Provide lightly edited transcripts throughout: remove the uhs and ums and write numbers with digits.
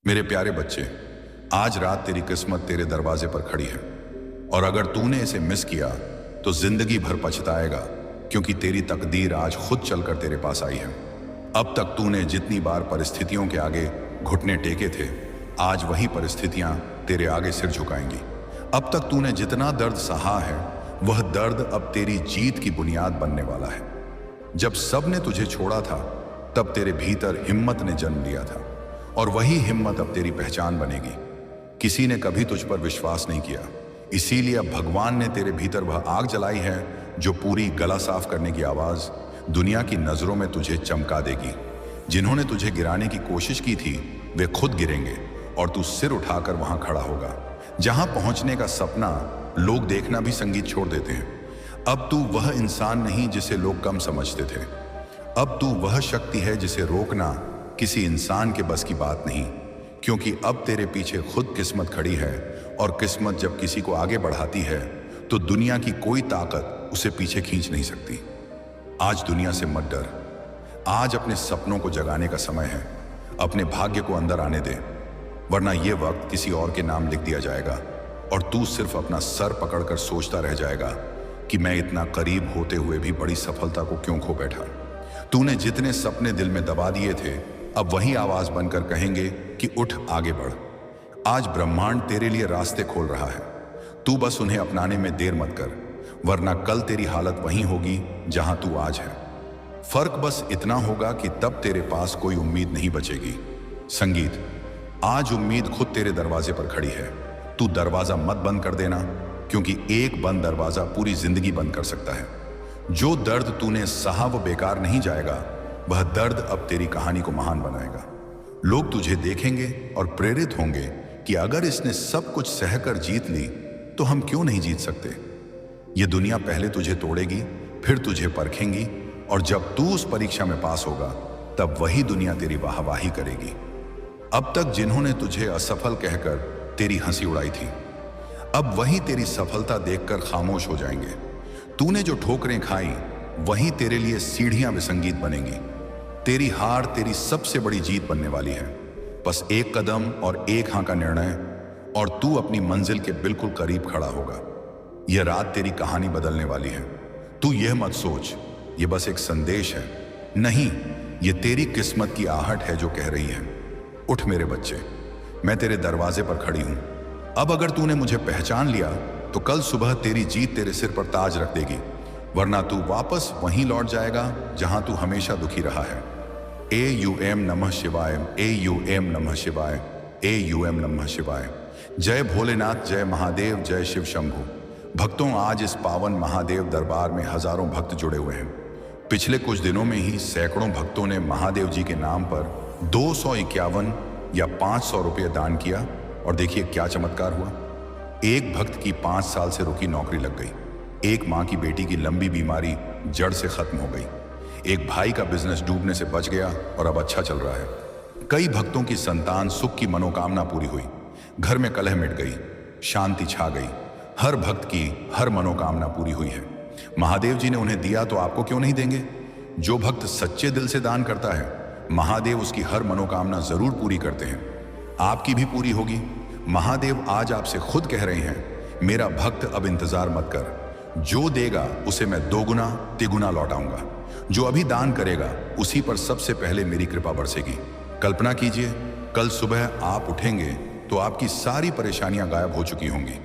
मेरे प्यारे बच्चे, आज रात तेरी किस्मत तेरे दरवाजे पर खड़ी है और अगर तूने इसे मिस किया तो जिंदगी भर पछताएगा, क्योंकि तेरी तकदीर आज खुद चलकर तेरे पास आई है। अब तक तूने जितनी बार परिस्थितियों के आगे घुटने टेके थे, आज वही परिस्थितियां तेरे आगे सिर झुकाएंगी। अब तक तूने जितना दर्द सहा है, वह दर्द अब तेरी जीत की बुनियाद बनने वाला है। जब सब ने तुझे छोड़ा था, तब तेरे भीतर हिम्मत ने जन्म लिया था और वही हिम्मत अब तेरी पहचान बनेगी। किसी ने कभी तुझ पर विश्वास नहीं किया, इसीलिए अब भगवान ने तेरे भीतर वह आग जलाई है जो पूरी गला साफ करने की आवाज दुनिया की नजरों में तुझे चमका देगी। जिन्होंने तुझे गिराने की कोशिश की थी, वे खुद गिरेंगे और तू सिर उठाकर वहां खड़ा होगा। जहां पहुंचने का सपना लोग देखना भी संगीत छोड़ देते हैं, अब तू वह इंसान नहीं जिसे लोग कम समझते थे। अब तू वह शक्ति है जिसे रोकना किसी इंसान के बस की बात नहीं, क्योंकि अब तेरे पीछे खुद किस्मत खड़ी है और किस्मत जब किसी को आगे बढ़ाती है तो दुनिया की कोई ताकत उसे पीछे खींच नहीं सकती। आज दुनिया से मत डर, आज अपने सपनों को जगाने का समय है। अपने भाग्य को अंदर आने दे, वरना यह वक्त किसी और के नाम लिख दिया जाएगा और तू सिर्फ अपना सर पकड़कर सोचता रह जाएगा कि मैं इतना करीब होते हुए भी बड़ी सफलता को क्यों खो बैठा। तूने जितने सपने दिल में दबा दिए थे, अब वही आवाज बनकर कहेंगे कि उठ, आगे बढ़। आज ब्रह्मांड तेरे लिए रास्ते खोल रहा है, तू बस उन्हें अपनाने में देर मत कर, वरना कल तेरी हालत वहीं होगी जहां तू आज है। फर्क बस इतना होगा कि तब तेरे पास कोई उम्मीद नहीं बचेगी। संगीत, आज उम्मीद खुद तेरे दरवाजे पर खड़ी है। तू दरवाजा मत बंद कर देना, क्योंकि एक बंद दरवाजा पूरी जिंदगी बंद कर सकता है। जो दर्द तूने सहा वो बेकार नहीं जाएगा, वह दर्द अब तेरी कहानी को महान बनाएगा। लोग तुझे देखेंगे और प्रेरित होंगे कि अगर इसने सब कुछ सहकर जीत ली तो हम क्यों नहीं जीत सकते। ये दुनिया पहले तुझे तोड़ेगी, फिर तुझे परखेंगी, और जब तू उस परीक्षा में पास होगा तब वही दुनिया तेरी वाहवाही करेगी। अब तक जिन्होंने तुझे असफल कहकर तेरी हंसी उड़ाई थी, अब वही तेरी सफलता देखकर खामोश हो जाएंगे। तूने जो ठोकरें खाई, वही तेरे लिए सीढ़ियां विसंगीत बनेंगी। तेरी हार तेरी सबसे बड़ी जीत बनने वाली है। बस एक कदम और एक हाँ का निर्णय और तू अपनी मंजिल के बिल्कुल करीब खड़ा होगा। यह रात तेरी कहानी बदलने वाली है। तू यह मत सोच यह बस एक संदेश है, नहीं, यह तेरी किस्मत की आहट है जो कह रही है, उठ मेरे बच्चे, मैं तेरे दरवाजे पर खड़ी हूं। अब अगर तूने मुझे पहचान लिया तो कल सुबह तेरी जीत तेरे सिर पर ताज रख देगी, वरना तू वापस वहीं लौट जाएगा जहां तू हमेशा दुखी रहा है। AUM नमः शिवाय, AUM नमः शिवाय, AUM नमः शिवाय। जय भोलेनाथ, जय महादेव, जय शिव शंभु। भक्तों, आज इस पावन महादेव दरबार में हजारों भक्त जुड़े हुए हैं। पिछले कुछ दिनों में ही सैकड़ों भक्तों ने महादेव जी के नाम पर 251 या 500 रुपये दान किया और देखिए क्या चमत्कार हुआ। एक भक्त की 5 साल से रुकी नौकरी लग गई, एक माँ की बेटी की लंबी बीमारी जड़ से खत्म हो गई, एक भाई का बिजनेस डूबने से बच गया और अब अच्छा चल रहा है। कई भक्तों की संतान सुख की मनोकामना पूरी हुई, घर में कलह मिट गई, शांति छा गई। हर भक्त की हर मनोकामना पूरी हुई है। महादेव जी ने उन्हें दिया तो आपको क्यों नहीं देंगे। जो भक्त सच्चे दिल से दान करता है, महादेव उसकी हर मनोकामना जरूर पूरी करते हैं। आपकी भी पूरी होगी। महादेव आज आपसे खुद कह रहे हैं, मेरा भक्त अब इंतजार मत कर, जो देगा उसे मैं दोगुना तिगुना लौटाऊंगा। जो अभी दान करेगा उसी पर सबसे पहले मेरी कृपा बरसेगी। कल्पना कीजिए, कल सुबह आप उठेंगे तो आपकी सारी परेशानियां गायब हो चुकी होंगी,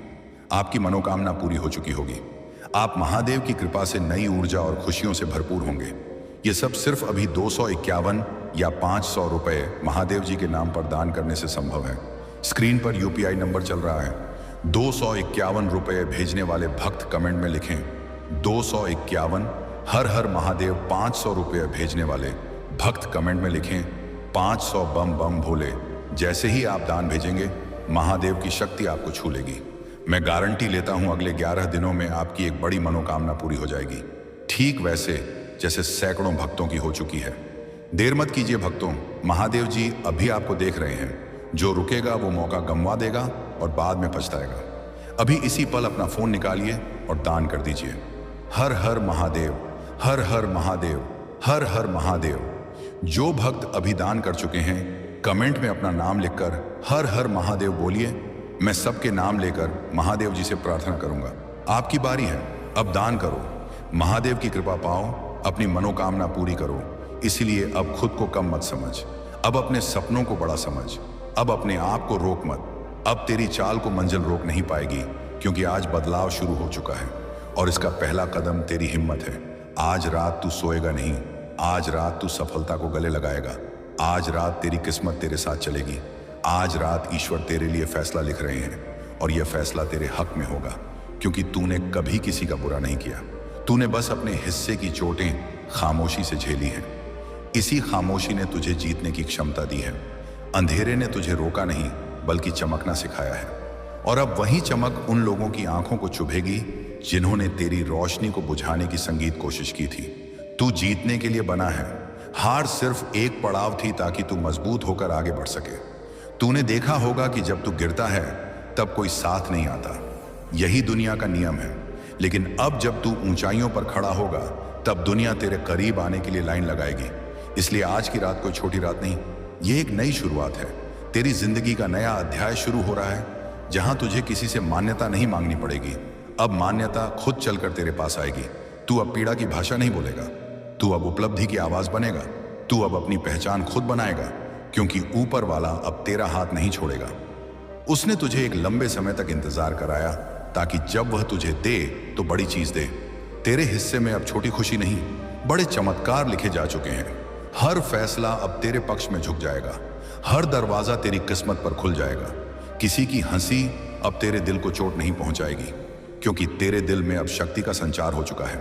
आपकी मनोकामना पूरी हो चुकी होगी। आप महादेव की कृपा से नई ऊर्जा और खुशियों से भरपूर होंगे। ये सब सिर्फ अभी 251 या 500 रुपए महादेव जी के नाम पर दान करने से संभव है। स्क्रीन पर UPI नंबर चल रहा है। 251 रुपये भेजने वाले भक्त कमेंट में लिखें 251। हर हर महादेव 500 रुपये भेजने वाले भक्त कमेंट में लिखें 500 बम बम भोले। जैसे ही आप दान भेजेंगे, महादेव की शक्ति आपको छू लेगी। मैं गारंटी लेता हूं अगले 11 दिनों में आपकी एक बड़ी मनोकामना पूरी हो जाएगी, ठीक वैसे जैसे सैकड़ों भक्तों की हो चुकी है। देर मत कीजिए भक्तों, महादेव जी अभी आपको देख रहे हैं। जो रुकेगा वो मौका गंवा देगा और बाद में पछताएगा। अभी इसी पल अपना फोन निकालिए और दान कर दीजिए। हर हर महादेव, हर हर महादेव, हर हर महादेव। जो भक्त अभी दान कर चुके हैं, कमेंट में अपना नाम लिखकर हर हर महादेव बोलिए। मैं सबके नाम लेकर महादेव जी से प्रार्थना करूंगा। आपकी बारी है, अब दान करो, महादेव की कृपा पाओ, अपनी मनोकामना पूरी करो। इसलिए अब खुद को कम मत समझ, अब अपने सपनों को बड़ा समझ, अब अपने आप को रोक मत। अब तेरी चाल को मंजिल रोक नहीं पाएगी, क्योंकि आज बदलाव शुरू हो चुका है और इसका पहला कदम तेरी हिम्मत है। आज रात तू सोएगा नहीं, आज रात तू सफलता को गले लगाएगा। आज रात तेरी किस्मत तेरे साथ चलेगी। आज रात ईश्वर तेरे लिए फैसला लिख रहे हैं और यह फैसला तेरे हक में होगा, क्योंकि तूने कभी किसी का बुरा नहीं किया। तूने बस अपने हिस्से की चोटें खामोशी से झेली हैं। इसी खामोशी ने तुझे जीतने की क्षमता दी है। अंधेरे ने तुझे रोका नहीं, बल्कि चमकना सिखाया है। और अब वही चमक उन लोगों की आंखों को चुभेगी जिन्होंने तेरी रोशनी को बुझाने की संगीत कोशिश की थी। तू जीतने के लिए बना है। हार सिर्फ एक पड़ाव थी ताकि तू मजबूत होकर आगे बढ़ सके। तूने देखा होगा कि जब तू गिरता है तब कोई साथ नहीं आता। यही दुनिया का नियम है। लेकिन अब जब तू ऊंचाइयों पर खड़ा होगा तब दुनिया तेरे करीब आने के लिए लाइन लगाएगी। इसलिए आज की रात कोई छोटी रात नहीं, ये एक नई शुरुआत है। तेरी जिंदगी का नया अध्याय शुरू हो रहा है, जहां तुझे किसी से मान्यता नहीं मांगनी पड़ेगी। अब मान्यता खुद चलकर तेरे पास आएगी। तू अब पीड़ा की भाषा नहीं बोलेगा, तू अब उपलब्धि की आवाज बनेगा। तू अब अपनी पहचान खुद बनाएगा, क्योंकि ऊपर वाला अब तेरा हाथ नहीं छोड़ेगा। उसने तुझे एक लंबे समय तक इंतजार कराया, ताकि जब वह तुझे दे तो बड़ी चीज दे। तेरे हिस्से में अब छोटी खुशी नहीं, बड़े चमत्कार लिखे जा चुके हैं। हर फैसला अब तेरे पक्ष में झुक जाएगा। हर दरवाजा तेरी किस्मत पर खुल जाएगा। किसी की हंसी अब तेरे दिल को चोट नहीं पहुंचाएगी, क्योंकि तेरे दिल में अब शक्ति का संचार हो चुका है।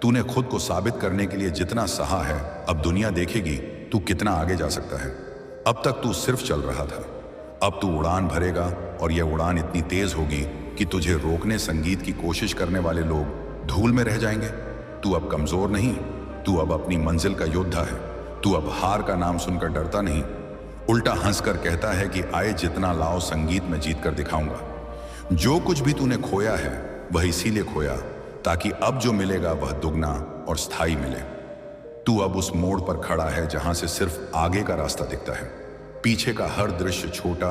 तूने खुद को साबित करने के लिए जितना सहा है, अब दुनिया देखेगी तू कितना आगे जा सकता है। अब तक तू सिर्फ चल रहा था, अब तू उड़ान भरेगा, और यह उड़ान इतनी तेज होगी कि तुझे रोकने संगीत की कोशिश करने वाले लोग धूल में रह जाएंगे। तू अब कमजोर नहीं, तू अब अपनी मंजिल का योद्धा है। तू अब हार का नाम सुनकर डरता नहीं, उल्टा हंसकर कहता है कि आए जितना लाओ, संगीत में जीत कर दिखाऊंगा। जो कुछ भी तूने खोया है वह इसीलिए खोया ताकि अब जो मिलेगा वह दुगना और स्थायी मिले। तू अब उस मोड़ पर खड़ा है जहां से सिर्फ आगे का रास्ता दिखता है। पीछे का हर दृश्य छोटा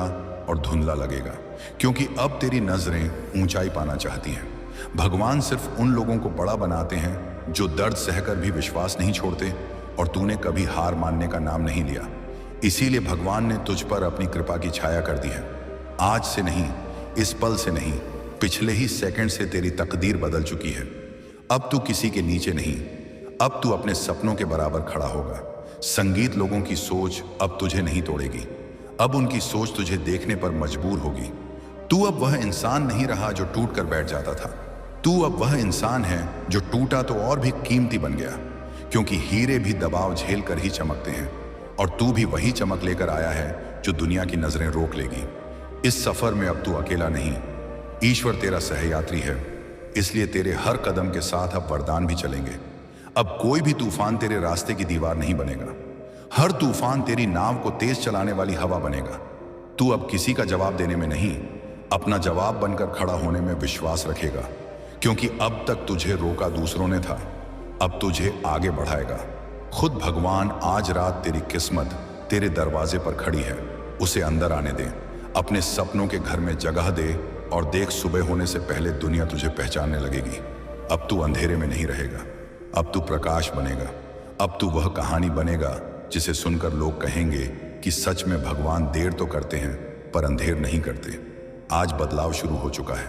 और धुंधला लगेगा, क्योंकि अब तेरी नजरें ऊंचाई पाना चाहती हैं। भगवान सिर्फ उन लोगों को बड़ा बनाते हैं जो दर्द सहकर भी विश्वास नहीं छोड़ते, और तूने कभी हार मानने का नाम नहीं लिया। इसीलिए भगवान ने तुझ पर अपनी कृपा की छाया कर दी है। आज से नहीं, इस पल से नहीं, पिछले ही सेकंड से तेरी तकदीर बदल चुकी है। अब तू किसी के नीचे नहीं, अब तू अपने सपनों के बराबर खड़ा होगा। संगीत लोगों की सोच अब तुझे नहीं तोड़ेगी, अब उनकी सोच तुझे देखने पर मजबूर होगी। तू अब वह इंसान नहीं रहा जो टूट कर बैठ जाता था। तू अब वह इंसान है जो टूटा तो और भी कीमती बन गया, क्योंकि हीरे भी दबाव झेल कर ही चमकते हैं, और तू भी वही चमक लेकर आया है जो दुनिया की नजरें रोक लेगी। इस सफर में अब तू अकेला नहीं, ईश्वर तेरा सहयात्री है। इसलिए तेरे हर कदम के साथ अब वरदान भी चलेंगे। अब कोई भी तूफान तेरे रास्ते की दीवार नहीं बनेगा। हर तूफान तेरी नाव को तेज चलाने वाली हवा बनेगा। तू अब किसी का जवाब देने में नहीं, अपना जवाब बनकर खड़ा होने में विश्वास रखेगा, क्योंकि अब तक तुझे रोका दूसरों ने था, अब तुझे आगे बढ़ाएगा खुद भगवान। आज रात तेरी किस्मत तेरे दरवाजे पर खड़ी है, उसे अंदर आने दे। अपने सपनों के घर में जगह दे, और देख सुबह होने से पहले दुनिया तुझे पहचानने लगेगी। अब तू अंधेरे में नहीं रहेगा, अब तू प्रकाश बनेगा। अब तू वह कहानी बनेगा जिसे सुनकर लोग कहेंगे कि सच में भगवान देर तो करते हैं पर अंधेर नहीं करते। आज बदलाव शुरू हो चुका है,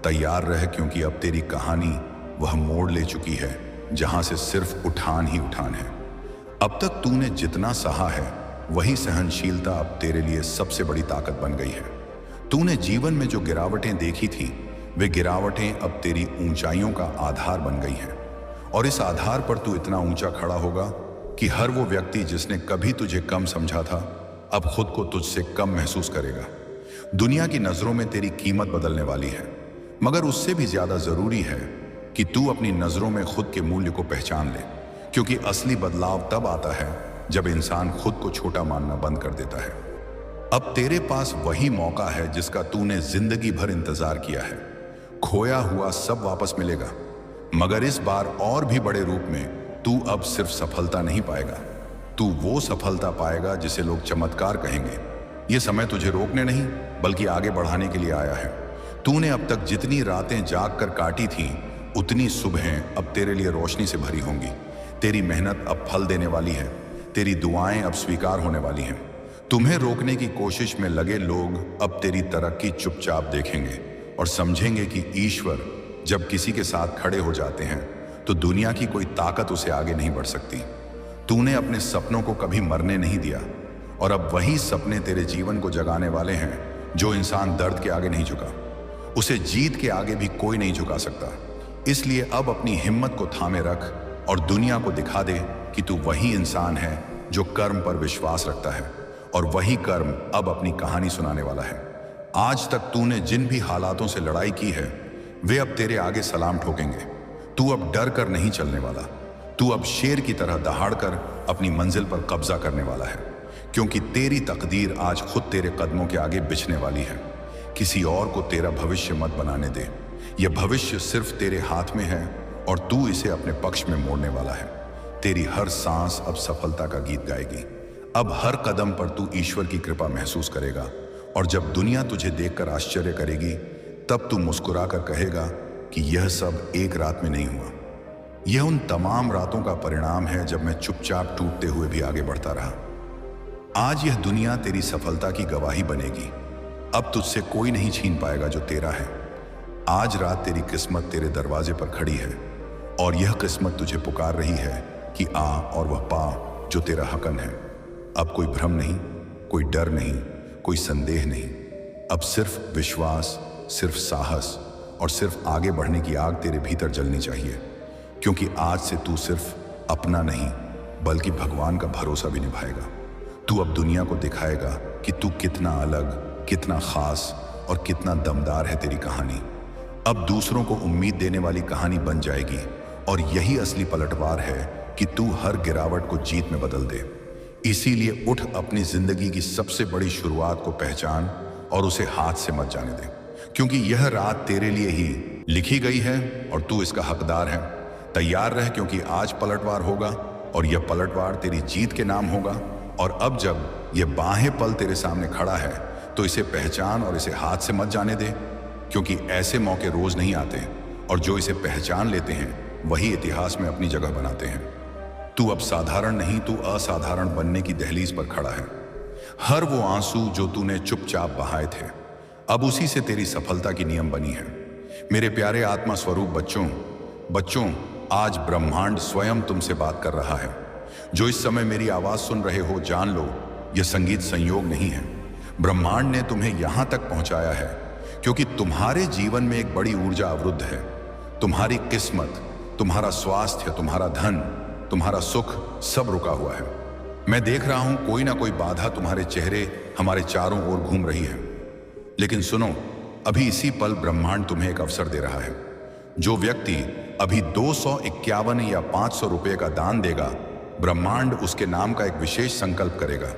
तैयार रह, क्योंकि अब तेरी कहानी वह मोड़ ले चुकी है जहां से सिर्फ उठान ही उठान है। अब तक तूने जितना सहा है वही सहनशीलता अब तेरे लिए सबसे बड़ी ताकत बन गई है। तूने जीवन में जो गिरावटें देखी थी वे गिरावटें अब तेरी ऊंचाइयों का आधार बन गई हैं, और इस आधार पर तू इतना ऊंचा खड़ा होगा कि हर वो व्यक्ति जिसने कभी तुझे कम समझा था अब खुद को तुझसे कम महसूस करेगा। दुनिया की नजरों में तेरी कीमत बदलने वाली है, मगर उससे भी ज्यादा जरूरी है कि तू अपनी नजरों में खुद के मूल्य को पहचान ले, क्योंकि असली बदलाव तब आता है जब इंसान खुद को छोटा मानना बंद कर देता है। अब तेरे पास वही मौका है जिसका तूने जिंदगी भर इंतजार किया है। खोया हुआ सब वापस मिलेगा, मगर इस बार और भी बड़े रूप में। तू अब सिर्फ सफलता नहीं पाएगा, तू वो सफलता पाएगा जिसे लोग चमत्कार कहेंगे। ये समय तुझे रोकने नहीं बल्कि आगे बढ़ाने के लिए आया है। तूने अब तक जितनी रातें जाग कर काटी थी, उतनी सुबहें अब तेरे लिए रोशनी से भरी होंगी। तेरी मेहनत अब फल देने वाली है, तेरी दुआएं अब स्वीकार होने वाली हैं। तुम्हें रोकने की कोशिश में लगे लोग अब तेरी तरक्की चुपचाप देखेंगे और समझेंगे कि ईश्वर जब किसी के साथ खड़े हो जाते हैं तो दुनिया की कोई ताकत उसे आगे नहीं बढ़ सकती। तूने अपने सपनों को कभी मरने नहीं दिया और अब वही सपने तेरे जीवन को जगाने वाले हैं। जो इंसान दर्द के आगे नहीं झुका, उसे जीत के आगे भी कोई नहीं झुका सकता। इसलिए अब अपनी हिम्मत को थामे रख और दुनिया को दिखा दे कि तू वही इंसान है जो कर्म पर विश्वास रखता है, और वही कर्म अब अपनी कहानी सुनाने वाला है। आज तक तूने जिन भी हालातों से लड़ाई की है, वे अब तेरे आगे सलाम ठोकेंगे। तू अब डर कर नहीं चलने वाला, तू अब शेर की तरह दहाड़ कर अपनी मंजिल पर कब्जा करने वाला है, क्योंकि तेरी तकदीर आज खुद तेरे कदमों के आगे बिछने वाली है। किसी और को तेरा भविष्य मत बनाने दे। यह भविष्य सिर्फ तेरे हाथ में है और तू इसे अपने पक्ष में मोड़ने वाला है। तेरी हर सांस अब सफलता का गीत गाएगी। अब हर कदम पर तू ईश्वर की कृपा महसूस करेगा, और जब दुनिया तुझे देखकर आश्चर्य करेगी, तब तू मुस्कुरा कर कहेगा कि यह सब एक रात में नहीं हुआ। यह उन तमाम रातों का परिणाम है जब मैं चुपचाप टूटते हुए भी आगे बढ़ता रहा। आज यह दुनिया तेरी सफलता की गवाही बनेगी। अब तुझसे कोई नहीं छीन पाएगा जो तेरा है। आज रात तेरी किस्मत तेरे दरवाजे पर खड़ी है, और यह किस्मत तुझे पुकार रही है कि आ और वह पा जो तेरा हकन है। अब कोई भ्रम नहीं, कोई डर नहीं, कोई संदेह नहीं। अब सिर्फ विश्वास, सिर्फ साहस और सिर्फ आगे बढ़ने की आग तेरे भीतर जलनी चाहिए, क्योंकि आज से तू सिर्फ अपना नहीं बल्कि भगवान का भरोसा भी निभाएगा। तू अब दुनिया को दिखाएगा कि तू कितना अलग, कितना खास और कितना दमदार है। तेरी कहानी अब दूसरों को उम्मीद देने वाली कहानी बन जाएगी, और यही असली पलटवार है कि तू हर गिरावट को जीत में बदल दे। इसीलिए उठ, अपनी जिंदगी की सबसे बड़ी शुरुआत को पहचान और उसे हाथ से मत जाने दे, क्योंकि यह रात तेरे लिए ही लिखी गई है और तू इसका हकदार है। तैयार रह, क्योंकि आज पलटवार होगा और यह पलटवार तेरी जीत के नाम होगा। और अब जब यह बाहें पल तेरे सामने खड़ा है, तो इसे पहचान और इसे हाथ से मत जाने दे, क्योंकि ऐसे मौके रोज नहीं आते, और जो इसे पहचान लेते हैं वही इतिहास में अपनी जगह बनाते हैं। तू अब साधारण नहीं, तू असाधारण बनने की दहलीज पर खड़ा है। हर वो आंसू जो तूने चुपचाप बहाए थे, अब उसी से तेरी सफलता की नियम बनी है। मेरे प्यारे आत्मा स्वरूप बच्चों, आज ब्रह्मांड स्वयं तुमसे बात कर रहा है। जो इस समय मेरी आवाज सुन रहे हो, जान लो, यह संगीत संयोग नहीं है। ब्रह्मांड ने तुम्हें यहां तक पहुंचाया है क्योंकि तुम्हारे जीवन में एक बड़ी ऊर्जा अवरुद्ध है। तुम्हारी किस्मत, तुम्हारा स्वास्थ्य, तुम्हारा धन, तुम्हारा सुख सब रुका हुआ है। मैं देख रहा हूं कोई ना कोई बाधा तुम्हारे चेहरे हमारे चारों ओर घूम रही है। लेकिन सुनो, अभी इसी पल ब्रह्मांड तुम्हें एक अवसर दे रहा है। जो व्यक्ति अभी 251 या 500 रुपए का दान देगा, ब्रह्मांड उसके नाम का एक विशेष संकल्प करेगा।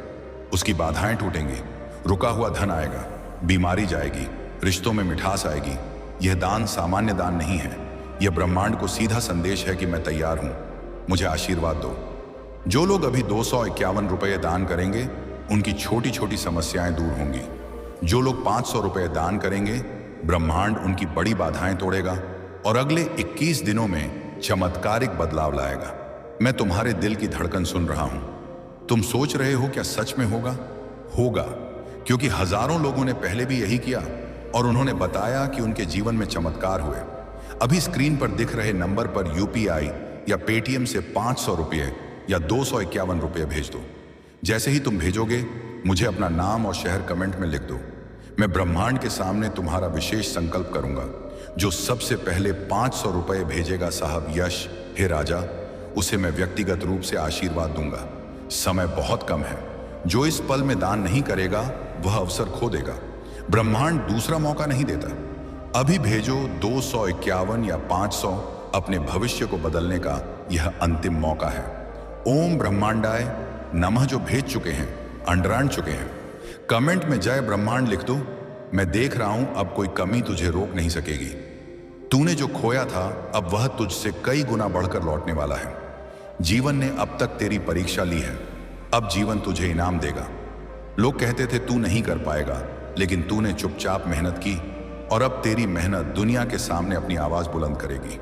उसकी बाधाएं टूटेंगी, रुका हुआ धन आएगा, बीमारी जाएगी, रिश्तों में मिठास आएगी। यह दान सामान्य दान नहीं है। यह ब्रह्मांड को सीधा संदेश है कि मैं तैयार हूं, मुझे आशीर्वाद दो। जो लोग अभी 251 रुपये दान करेंगे, उनकी छोटी छोटी समस्याएं दूर होंगी। जो लोग 500 रुपये दान करेंगे, ब्रह्मांड उनकी बड़ी बाधाएं तोड़ेगा और अगले 21 दिनों में चमत्कारिक बदलाव लाएगा। मैं तुम्हारे दिल की धड़कन सुन रहा हूं। तुम सोच रहे हो क्या सच में होगा? होगा, क्योंकि हजारों लोगों ने पहले भी यही किया और उन्होंने बताया कि उनके जीवन में चमत्कार हुए। अभी स्क्रीन पर दिख रहे नंबर पर यूपीआई या पेटीएम से 500 रुपये या 251 रुपये भेज दो। जैसे ही तुम भेजोगे, मुझे अपना नाम और शहर कमेंट में लिख दो। मैं ब्रह्मांड के सामने तुम्हारा विशेष संकल्प करूंगा। जो सबसे पहले 500 रुपये भेजेगा, साहब यश, हे राजा, उसे मैं व्यक्तिगत रूप से आशीर्वाद दूंगा। समय बहुत कम है। जो इस पल में दान नहीं करेगा, वह अवसर खो देगा। ब्रह्मांड दूसरा मौका नहीं देता। अभी भेजो 251 या 500। अपने भविष्य को बदलने का यह अंतिम मौका है। ओम ब्रह्मांडाय नमः जो भेज चुके हैं, अंडरान चुके हैं, कमेंट में जय ब्रह्मांड लिख दो। मैं देख रहा हूं अब कोई कमी तुझे रोक नहीं सकेगी। तूने जो खोया था, अब वह तुझसे कई गुना बढ़कर लौटने वाला है। जीवन ने अब तक तेरी परीक्षा ली है, अब जीवन तुझे इनाम देगा। लोग कहते थे तू नहीं कर पाएगा, लेकिन तूने चुपचाप मेहनत की और अब तेरी मेहनत दुनिया के सामने अपनी आवाज बुलंद करेगी।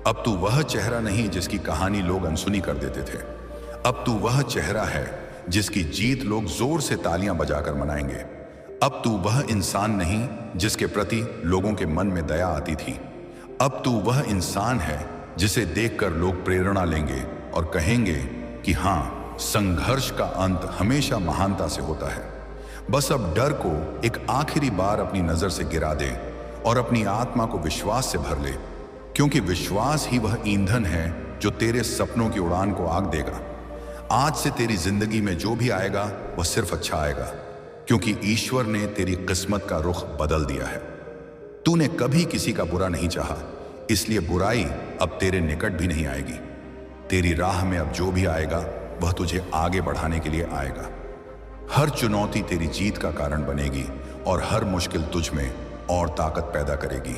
अब तू वह चेहरा नहीं जिसकी कहानी लोग अनसुनी कर देते थे। अब तू वह चेहरा है जिसकी जीत लोग जोर से तालियां बजाकर मनाएंगे। अब तू वह इंसान नहीं जिसके प्रति लोगों के मन में दया आती थी। अब तू वह इंसान है जिसे देखकर लोग प्रेरणा लेंगे और कहेंगे कि हाँ, संघर्ष का अंत हमेशा महानता से होता है। बस अब डर को एक आखिरी बार अपनी नजर से गिरा दे और अपनी आत्मा को विश्वास से भर ले, क्योंकि विश्वास ही वह ईंधन है जो तेरे सपनों की उड़ान को आग देगा। आज से तेरी जिंदगी में जो भी आएगा वह सिर्फ अच्छा आएगा, क्योंकि ईश्वर ने तेरी किस्मत का रुख बदल दिया है। तूने कभी किसी का बुरा नहीं चाहा, इसलिए बुराई अब तेरे निकट भी नहीं आएगी। तेरी राह में अब जो भी आएगा वह तुझे आगे बढ़ाने के लिए आएगा। हर चुनौती तेरी जीत का कारण बनेगी और हर मुश्किल तुझ में और ताकत पैदा करेगी।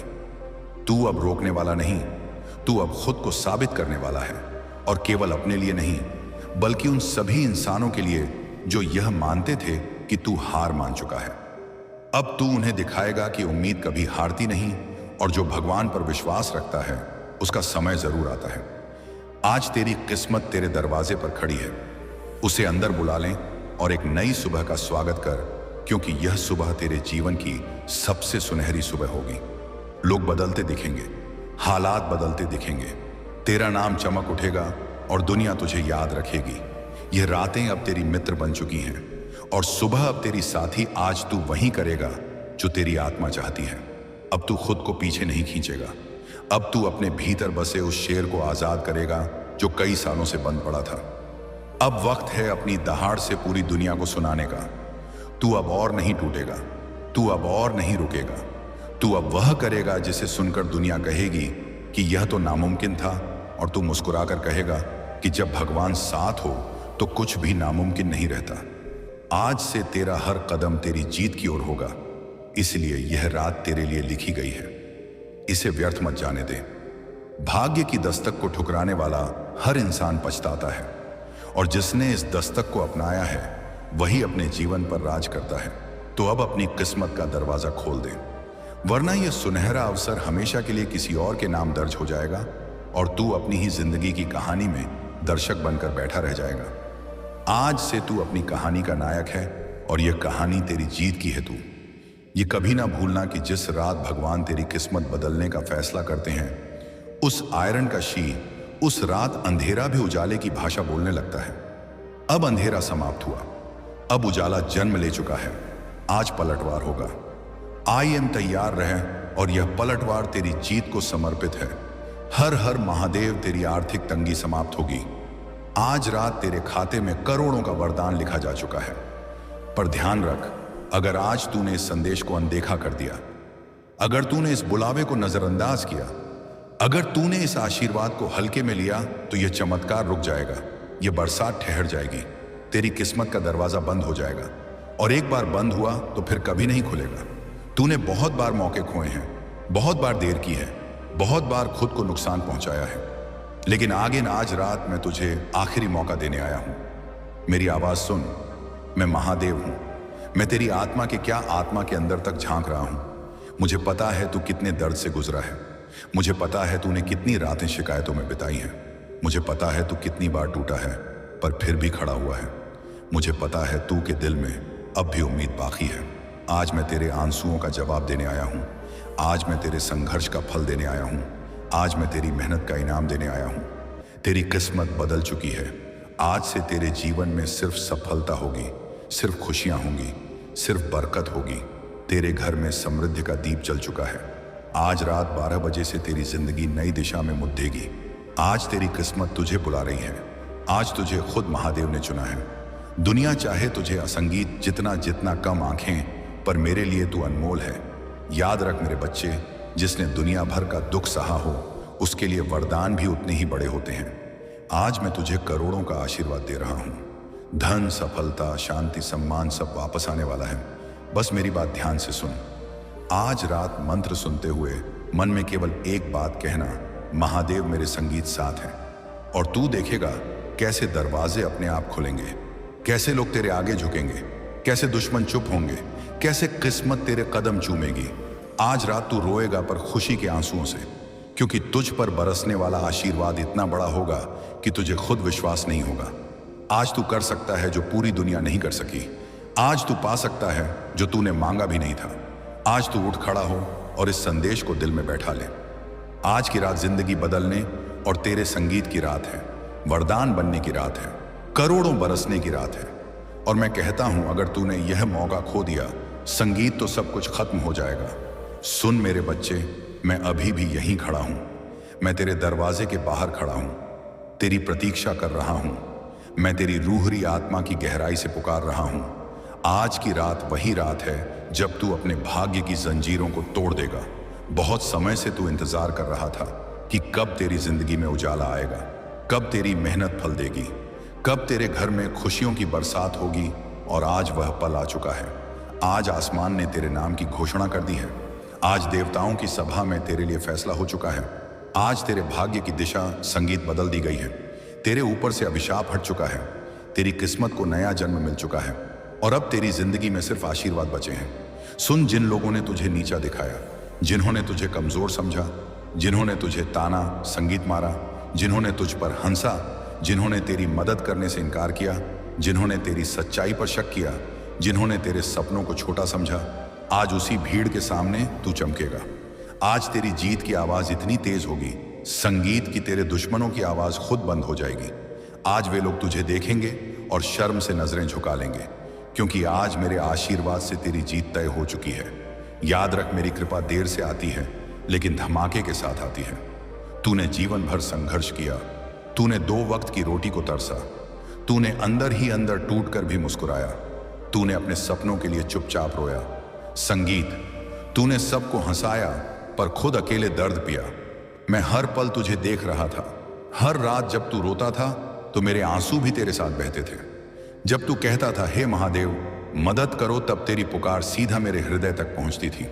तू अब रोकने वाला नहीं, तू अब खुद को साबित करने वाला है, और केवल अपने लिए नहीं बल्कि उन सभी इंसानों के लिए जो यह मानते थे कि तू हार मान चुका है। अब तू उन्हें दिखाएगा कि उम्मीद कभी हारती नहीं, और जो भगवान पर विश्वास रखता है उसका समय जरूर आता है। आज तेरी किस्मत तेरे दरवाजे पर खड़ी है, उसे अंदर बुला लें और एक नई सुबह का स्वागत कर, क्योंकि यह सुबह तेरे जीवन की सबसे सुनहरी सुबह होगी। लोग बदलते दिखेंगे, हालात बदलते दिखेंगे, तेरा नाम चमक उठेगा और दुनिया तुझे याद रखेगी। यह रातें अब तेरी मित्र बन चुकी हैं और सुबह अब तेरी साथी। आज तू वही करेगा जो तेरी आत्मा चाहती है। अब तू खुद को पीछे नहीं खींचेगा। अब तू अपने भीतर बसे उस शेर को आजाद करेगा जो कई सालों से बंद पड़ा था। अब वक्त है अपनी दहाड़ से पूरी दुनिया को सुनाने का। तू अब और नहीं टूटेगा, तू अब और नहीं रुकेगा। तू अब वह करेगा जिसे सुनकर दुनिया कहेगी कि यह तो नामुमकिन था, और तू मुस्कुराकर कहेगा कि जब भगवान साथ हो तो कुछ भी नामुमकिन नहीं रहता। आज से तेरा हर कदम तेरी जीत की ओर होगा, इसलिए यह रात तेरे लिए लिखी गई है। इसे व्यर्थ मत जाने दे। भाग्य की दस्तक को ठुकराने वाला हर इंसान पछताता है, और जिसने इस दस्तक को अपनाया है वही अपने जीवन पर राज करता है। तो अब अपनी किस्मत का दरवाजा खोल दे, वरना यह सुनहरा अवसर हमेशा के लिए किसी और के नाम दर्ज हो जाएगा और तू अपनी ही जिंदगी की कहानी में दर्शक बनकर बैठा रह जाएगा। आज से तू अपनी कहानी का नायक है और यह कहानी तेरी जीत की है। तू ये कभी ना भूलना कि जिस रात भगवान तेरी किस्मत बदलने का फैसला करते हैं, उस आयरन का शी उस रात अंधेरा भी उजाले की भाषा बोलने लगता है। अब अंधेरा समाप्त हुआ, अब उजाला जन्म ले चुका है। आज पलटवार होगा। आई एम तैयार रहे, और यह पलटवार तेरी जीत को समर्पित है। हर हर महादेव, तेरी आर्थिक तंगी समाप्त होगी। आज रात तेरे खाते में करोड़ों का वरदान लिखा जा चुका है। पर ध्यान रख, अगर आज तूने इस संदेश को अनदेखा कर दिया, अगर तूने इस बुलावे को नजरअंदाज किया, अगर तूने इस आशीर्वाद को हल्के में लिया, तो यह चमत्कार रुक जाएगा, यह बरसात ठहर जाएगी, तेरी किस्मत का दरवाजा बंद हो जाएगा, और एक बार बंद हुआ तो फिर कभी नहीं खुलेगा। तूने बहुत बार मौके खोए हैं, बहुत बार देर की है, बहुत बार खुद को नुकसान पहुंचाया है, लेकिन आगे ना, आज रात मैं तुझे आखिरी मौका देने आया हूं। मेरी आवाज सुन, मैं महादेव हूं। मैं तेरी आत्मा के क्या आत्मा के अंदर तक झांक रहा हूं। मुझे पता है तू कितने दर्द से गुजरा है। मुझे पता है तूने कितनी रातें शिकायतों में बिताई हैं। मुझे पता है तू कितनी बार टूटा है पर फिर भी खड़ा हुआ है। मुझे पता है तू के दिल में अब भी उम्मीद बाकी है। आज मैं तेरे आंसुओं का जवाब देने आया हूं। आज मैं तेरे संघर्ष का फल देने आया हूं। आज मैं तेरी मेहनत का इनाम देने आया हूं। तेरी किस्मत बदल चुकी है। आज से तेरे जीवन में सिर्फ सफलता होगी, सिर्फ खुशियां होंगी, सिर्फ बरकत होगी। तेरे घर में समृद्धि का दीप जल चुका है। आज रात 12 बजे से तेरी जिंदगी नई दिशा में मुद्देगी। आज तेरी किस्मत तुझे बुला रही है। आज तुझे खुद महादेव ने चुना है। दुनिया चाहे तुझे असंगीत जितना जितना कम आंखें, पर मेरे लिए तू अनमोल है। याद रख मेरे बच्चे, जिसने दुनिया भर का दुख सहा हो, उसके लिए वरदान भी उतने ही बड़े होते हैं। आज मैं तुझे करोड़ों का आशीर्वाद दे रहा हूं। धन, सफलता, शांति, सम्मान सब वापस आने वाला है। बस मेरी बात ध्यान से सुन। आज रात मंत्र सुनते हुए मन में केवल एक बात कहना, महादेव मेरे संगीत साथ हैं। और तू देखेगा कैसे दरवाजे अपने आप खुलेंगे, कैसे लोग तेरे आगे झुकेंगे, कैसे दुश्मन चुप होंगे, कैसे किस्मत तेरे कदम चूमेगी। आज रात तू रोएगा पर खुशी के आंसुओं से, क्योंकि तुझ पर बरसने वाला आशीर्वाद इतना बड़ा होगा कि तुझे खुद विश्वास नहीं होगा। आज तू कर सकता है जो पूरी दुनिया नहीं कर सकी। आज तू पा सकता है जो तूने मांगा भी नहीं था। आज तू उठ खड़ा हो और इस संदेश को दिल में बैठा ले। आज की रात जिंदगी बदलने और तेरे संगीत की रात है, वरदान बनने की रात है, करोड़ों बरसने की रात है। और मैं कहता हूं, अगर तूने यह मौका खो दिया, संगीत तो सब कुछ खत्म हो जाएगा। सुन मेरे बच्चे, मैं अभी भी यहीं खड़ा हूं। मैं तेरे दरवाजे के बाहर खड़ा हूं, तेरी प्रतीक्षा कर रहा हूं। मैं तेरी रूहरी आत्मा की गहराई से पुकार रहा हूं। आज की रात वही रात है जब तू अपने भाग्य की जंजीरों को तोड़ देगा। बहुत समय से तू इंतजार कर रहा था कि कब तेरी जिंदगी में उजाला आएगा, कब तेरी मेहनत फल देगी, कब तेरे घर में खुशियों की बरसात होगी। और आज वह पल आ चुका है। आज आसमान ने तेरे नाम की घोषणा कर दी है। आज देवताओं की सभा में तेरे लिए फैसला हो चुका है। आज तेरे भाग्य की दिशा संगीत बदल दी गई है। तेरे ऊपर से अभिशाप हट चुका है। तेरी किस्मत को नया जन्म मिल चुका है और अब तेरी जिंदगी में सिर्फ आशीर्वाद बचे हैं। सुन, जिन लोगों ने तुझे नीचा दिखाया, जिन्होंने तुझे कमजोर समझा, जिन्होंने तुझे ताना संगीत मारा, जिन्होंने तुझ पर हंसा, जिन्होंने तेरी मदद करने से इनकार किया, जिन्होंने तेरी सच्चाई पर शक किया, जिन्होंने तेरे सपनों को छोटा समझा, आज उसी भीड़ के सामने तू चमकेगा। आज तेरी जीत की आवाज इतनी तेज होगी, संगीत की तेरे दुश्मनों की आवाज खुद बंद हो जाएगी। आज वे लोग तुझे देखेंगे और शर्म से नजरें झुका लेंगे, क्योंकि आज मेरे आशीर्वाद से तेरी जीत तय हो चुकी है। याद रख, मेरी कृपा देर से आती है लेकिन धमाके के साथ आती है। तूने जीवन भर संघर्ष किया, तूने 2 वक्त की रोटी को तरसा, तूने अंदर ही अंदर टूटकर भी मुस्कुराया, तूने अपने सपनों के लिए चुपचाप रोया। संगीत, तूने सबको हंसाया पर खुद अकेले दर्द पिया। मैं हर पल तुझे देख रहा था। हर रात जब तू रोता था तो मेरे आंसू भी तेरे साथ बहते थे। जब तू कहता था, हे महादेव मदद करो, तब तेरी पुकार सीधा मेरे हृदय तक पहुंचती थी।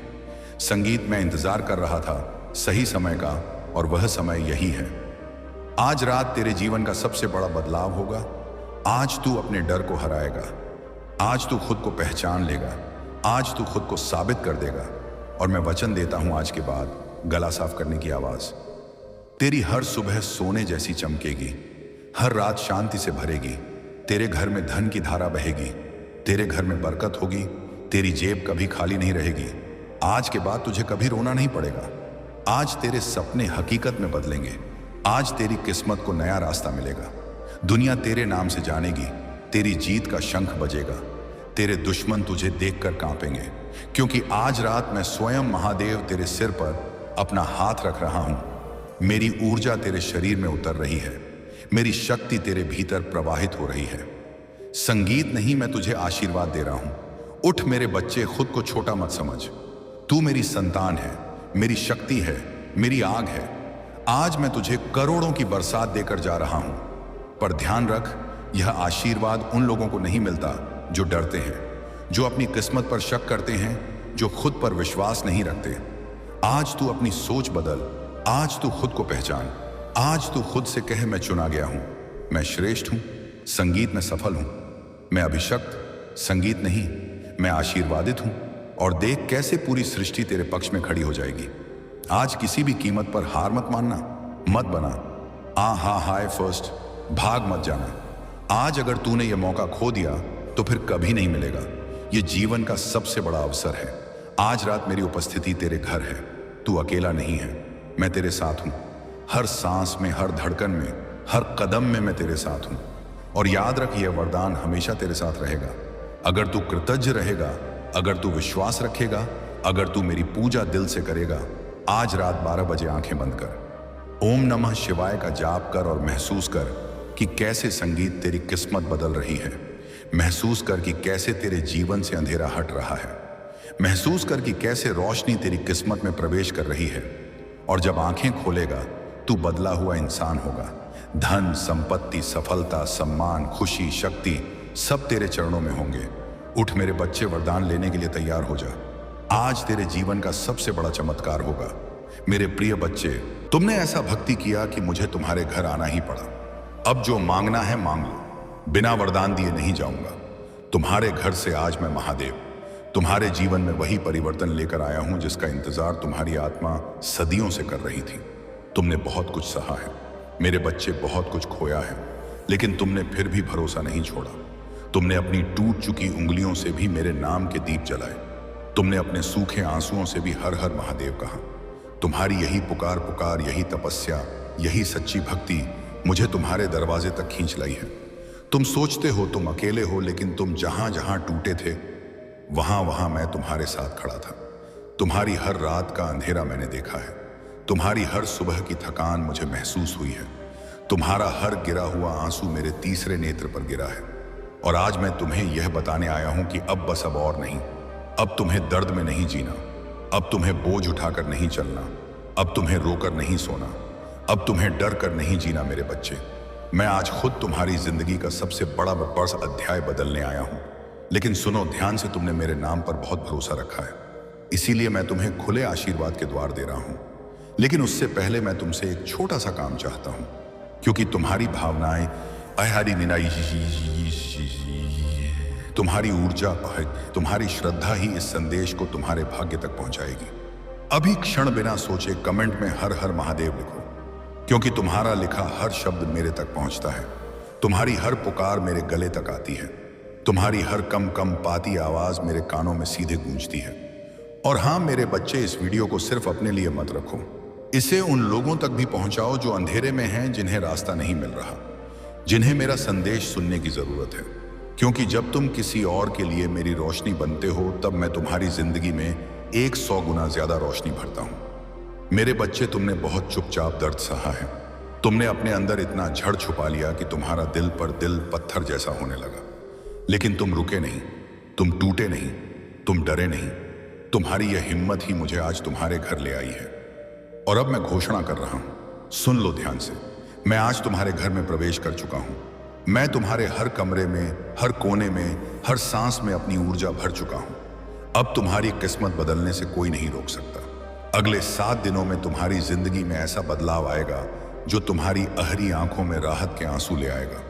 संगीत, मैं इंतजार कर रहा था सही समय का, और वह समय यही है। आज रात तेरे जीवन का सबसे बड़ा बदलाव होगा। आज तू अपने डर को हराएगा। आज तू खुद को पहचान लेगा। आज तू खुद को साबित कर देगा। और मैं वचन देता हूं, आज के बाद गला साफ करने की आवाज तेरी हर सुबह सोने जैसी चमकेगी, हर रात शांति से भरेगी। तेरे घर में धन की धारा बहेगी, तेरे घर में बरकत होगी, तेरी जेब कभी खाली नहीं रहेगी। आज के बाद तुझे कभी रोना नहीं पड़ेगा। आज तेरे सपने हकीकत में बदलेंगे। आज तेरी किस्मत को नया रास्ता मिलेगा। दुनिया तेरे नाम से जानेगी। तेरी जीत का शंख बजेगा। तेरे दुश्मन तुझे देखकर कांपेंगे, क्योंकि आज रात मैं स्वयं महादेव तेरे सिर पर अपना हाथ रख रहा हूं। मेरी ऊर्जा तेरे शरीर में उतर रही है। मेरी शक्ति तेरे भीतर प्रवाहित हो रही है। संगीत नहीं, मैं तुझे आशीर्वाद दे रहा हूं। उठ मेरे बच्चे, खुद को छोटा मत समझ। तू मेरी संतान है, मेरी शक्ति है, मेरी आग है। आज मैं तुझे करोड़ों की बरसात देकर जा रहा हूं। पर ध्यान रख, यह आशीर्वाद उन लोगों को नहीं मिलता जो डरते हैं, जो अपनी किस्मत पर शक करते हैं, जो खुद पर विश्वास नहीं रखते। आज तू अपनी सोच बदल। आज तू खुद को पहचान। आज तू खुद से कहे, मैं चुना गया हूं, मैं श्रेष्ठ हूं, संगीत में सफल हूं, मैं अभिशक्त, संगीत नहीं, मैं आशीर्वादित हूं। और देख कैसे पूरी सृष्टि तेरे पक्ष में खड़ी हो जाएगी। आज किसी भी कीमत पर हार मत मानना, मत बना हाय फर्स्ट, भाग मत जाना। आज अगर तूने यह मौका खो दिया तो फिर कभी नहीं मिलेगा। यह जीवन का सबसे बड़ा अवसर है। आज रात मेरी उपस्थिति तेरे घर है। तू अकेला नहीं है, मैं तेरे साथ हूं। हर सांस में, हर धड़कन में, हर कदम में मैं तेरे साथ हूं। और याद रख, यह वरदान हमेशा तेरे साथ रहेगा। अगर तू कृतज्ञ रहेगा, अगर तू विश्वास रखेगा, अगर तू मेरी पूजा दिल से करेगा। आज रात 12 बजे आंखें बंद कर, ओम नमः शिवाय का जाप कर और महसूस कर कि कैसे संगीत तेरी किस्मत बदल रही है। महसूस कर कि कैसे तेरे जीवन से अंधेरा हट रहा है। महसूस कर कि कैसे रोशनी तेरी किस्मत में प्रवेश कर रही है। और जब आंखें खोलेगा, तू बदला हुआ इंसान होगा। धन, संपत्ति, सफलता, सम्मान, खुशी, शक्ति सब तेरे चरणों में होंगे। उठ मेरे बच्चे, वरदान लेने के लिए तैयार हो जा। आज तेरे जीवन का सबसे बड़ा चमत्कार होगा। मेरे प्रिय बच्चे, तुमने ऐसा भक्ति किया कि मुझे तुम्हारे घर आना ही पड़ा। अब जो मांगना है मांग लो, बिना वरदान दिए नहीं जाऊंगा। तुम्हारे घर से आज मैं महादेव तुम्हारे जीवन में वही परिवर्तन लेकर आया हूं जिसका इंतजार तुम्हारी आत्मा सदियों से कर रही थी। तुमने बहुत कुछ सहा है मेरे बच्चे, बहुत कुछ खोया है, लेकिन तुमने फिर भी भरोसा नहीं छोड़ा। तुमने अपनी टूट चुकी उंगलियों से भी मेरे नाम के दीप जलाए। तुमने अपने सूखे आंसुओं से भी हर हर महादेव कहा। तुम्हारी यही पुकार पुकार, यही तपस्या, यही सच्ची भक्ति मुझे तुम्हारे दरवाजे तक खींच लाई है। तुम सोचते हो तुम अकेले हो, लेकिन तुम जहां जहां टूटे थे वहां वहां मैं तुम्हारे साथ खड़ा था। तुम्हारी हर रात का अंधेरा मैंने देखा है। तुम्हारी हर सुबह की थकान मुझे महसूस हुई है। तुम्हारा हर गिरा हुआ आंसू मेरे तीसरे नेत्र पर गिरा है। और आज मैं तुम्हें यह बताने आया हूं कि अब बस अब और नहीं। अब तुम्हें दर्द में नहीं जीना, अब तुम्हें बोझ उठाकर नहीं चलना, अब तुम्हें रोकर नहीं सोना, अब तुम्हें डर कर नहीं जीना मेरे बच्चे। मैं आज खुद तुम्हारी जिंदगी का सबसे बड़ा अध्याय बदलने आया हूं। लेकिन सुनो ध्यान से, तुमने मेरे नाम पर बहुत भरोसा रखा है, इसीलिए मैं तुम्हें खुले आशीर्वाद के द्वार दे रहा हूं। लेकिन उससे पहले मैं तुमसे एक छोटा सा काम चाहता हूं, क्योंकि तुम्हारी भावनाएं, तुम्हारी ऊर्जा, तुम्हारी श्रद्धा ही इस संदेश को तुम्हारे भाग्य तक पहुंचाएगी। अभी क्षण बिना सोचे कमेंट में हर हर महादेव लिखो, क्योंकि तुम्हारा लिखा हर शब्द मेरे तक पहुंचता है। तुम्हारी हर पुकार मेरे गले तक आती है। तुम्हारी हर कम कम पाती आवाज मेरे कानों में सीधे गूंजती है। और हाँ मेरे बच्चे, इस वीडियो को सिर्फ अपने लिए मत रखो, इसे उन लोगों तक भी पहुंचाओ जो अंधेरे में हैं, जिन्हें रास्ता नहीं मिल रहा, जिन्हें मेरा संदेश सुनने की जरूरत है। क्योंकि जब तुम किसी और के लिए मेरी रोशनी बनते हो, तब मैं तुम्हारी जिंदगी में 100 गुना ज्यादा रोशनी भरता हूं। मेरे बच्चे, तुमने बहुत चुपचाप दर्द सहा है। तुमने अपने अंदर इतना झड़ छुपा लिया कि तुम्हारा दिल पर दिल पत्थर जैसा होने लगा। लेकिन तुम रुके नहीं, तुम टूटे नहीं, तुम डरे नहीं। तुम्हारी यह हिम्मत ही मुझे आज तुम्हारे घर ले आई है। और अब मैं घोषणा कर रहा हूं, सुन लो ध्यान से। मैं आज तुम्हारे घर में प्रवेश कर चुका हूं। मैं तुम्हारे हर कमरे में, हर कोने में, हर सांस में अपनी ऊर्जा भर चुका हूं। अब तुम्हारी किस्मत बदलने से कोई नहीं रोक सकता। अगले 7 दिनों में तुम्हारी जिंदगी में ऐसा बदलाव आएगा जो तुम्हारी अहरी आंखों में राहत के आंसू ले आएगा।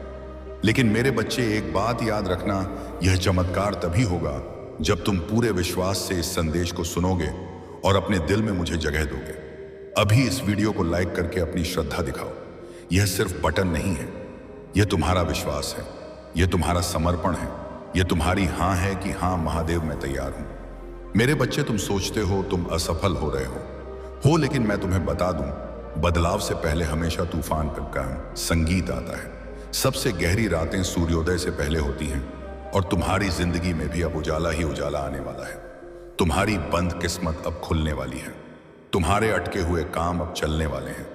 लेकिन मेरे बच्चे, एक बात याद रखना, यह चमत्कार तभी होगा जब तुम पूरे विश्वास से इस संदेश को सुनोगे और अपने दिल में मुझे जगह दोगे। अभी इस वीडियो को लाइक करके अपनी श्रद्धा दिखाओ। यह सिर्फ बटन नहीं है, यह तुम्हारा विश्वास है, यह तुम्हारा समर्पण है, यह तुम्हारी हाँ है कि हाँ महादेव मैं तैयार हूं। मेरे बच्चे, तुम सोचते हो तुम असफल हो रहे हो, लेकिन मैं तुम्हें बता दूं, बदलाव से पहले हमेशा तूफान का संगीत आता है। सबसे गहरी रातें सूर्योदय से पहले होती हैं, और तुम्हारी जिंदगी में भी अब उजाला ही उजाला आने वाला है। तुम्हारी बंद किस्मत अब खुलने वाली है। तुम्हारे अटके हुए काम अब चलने वाले हैं।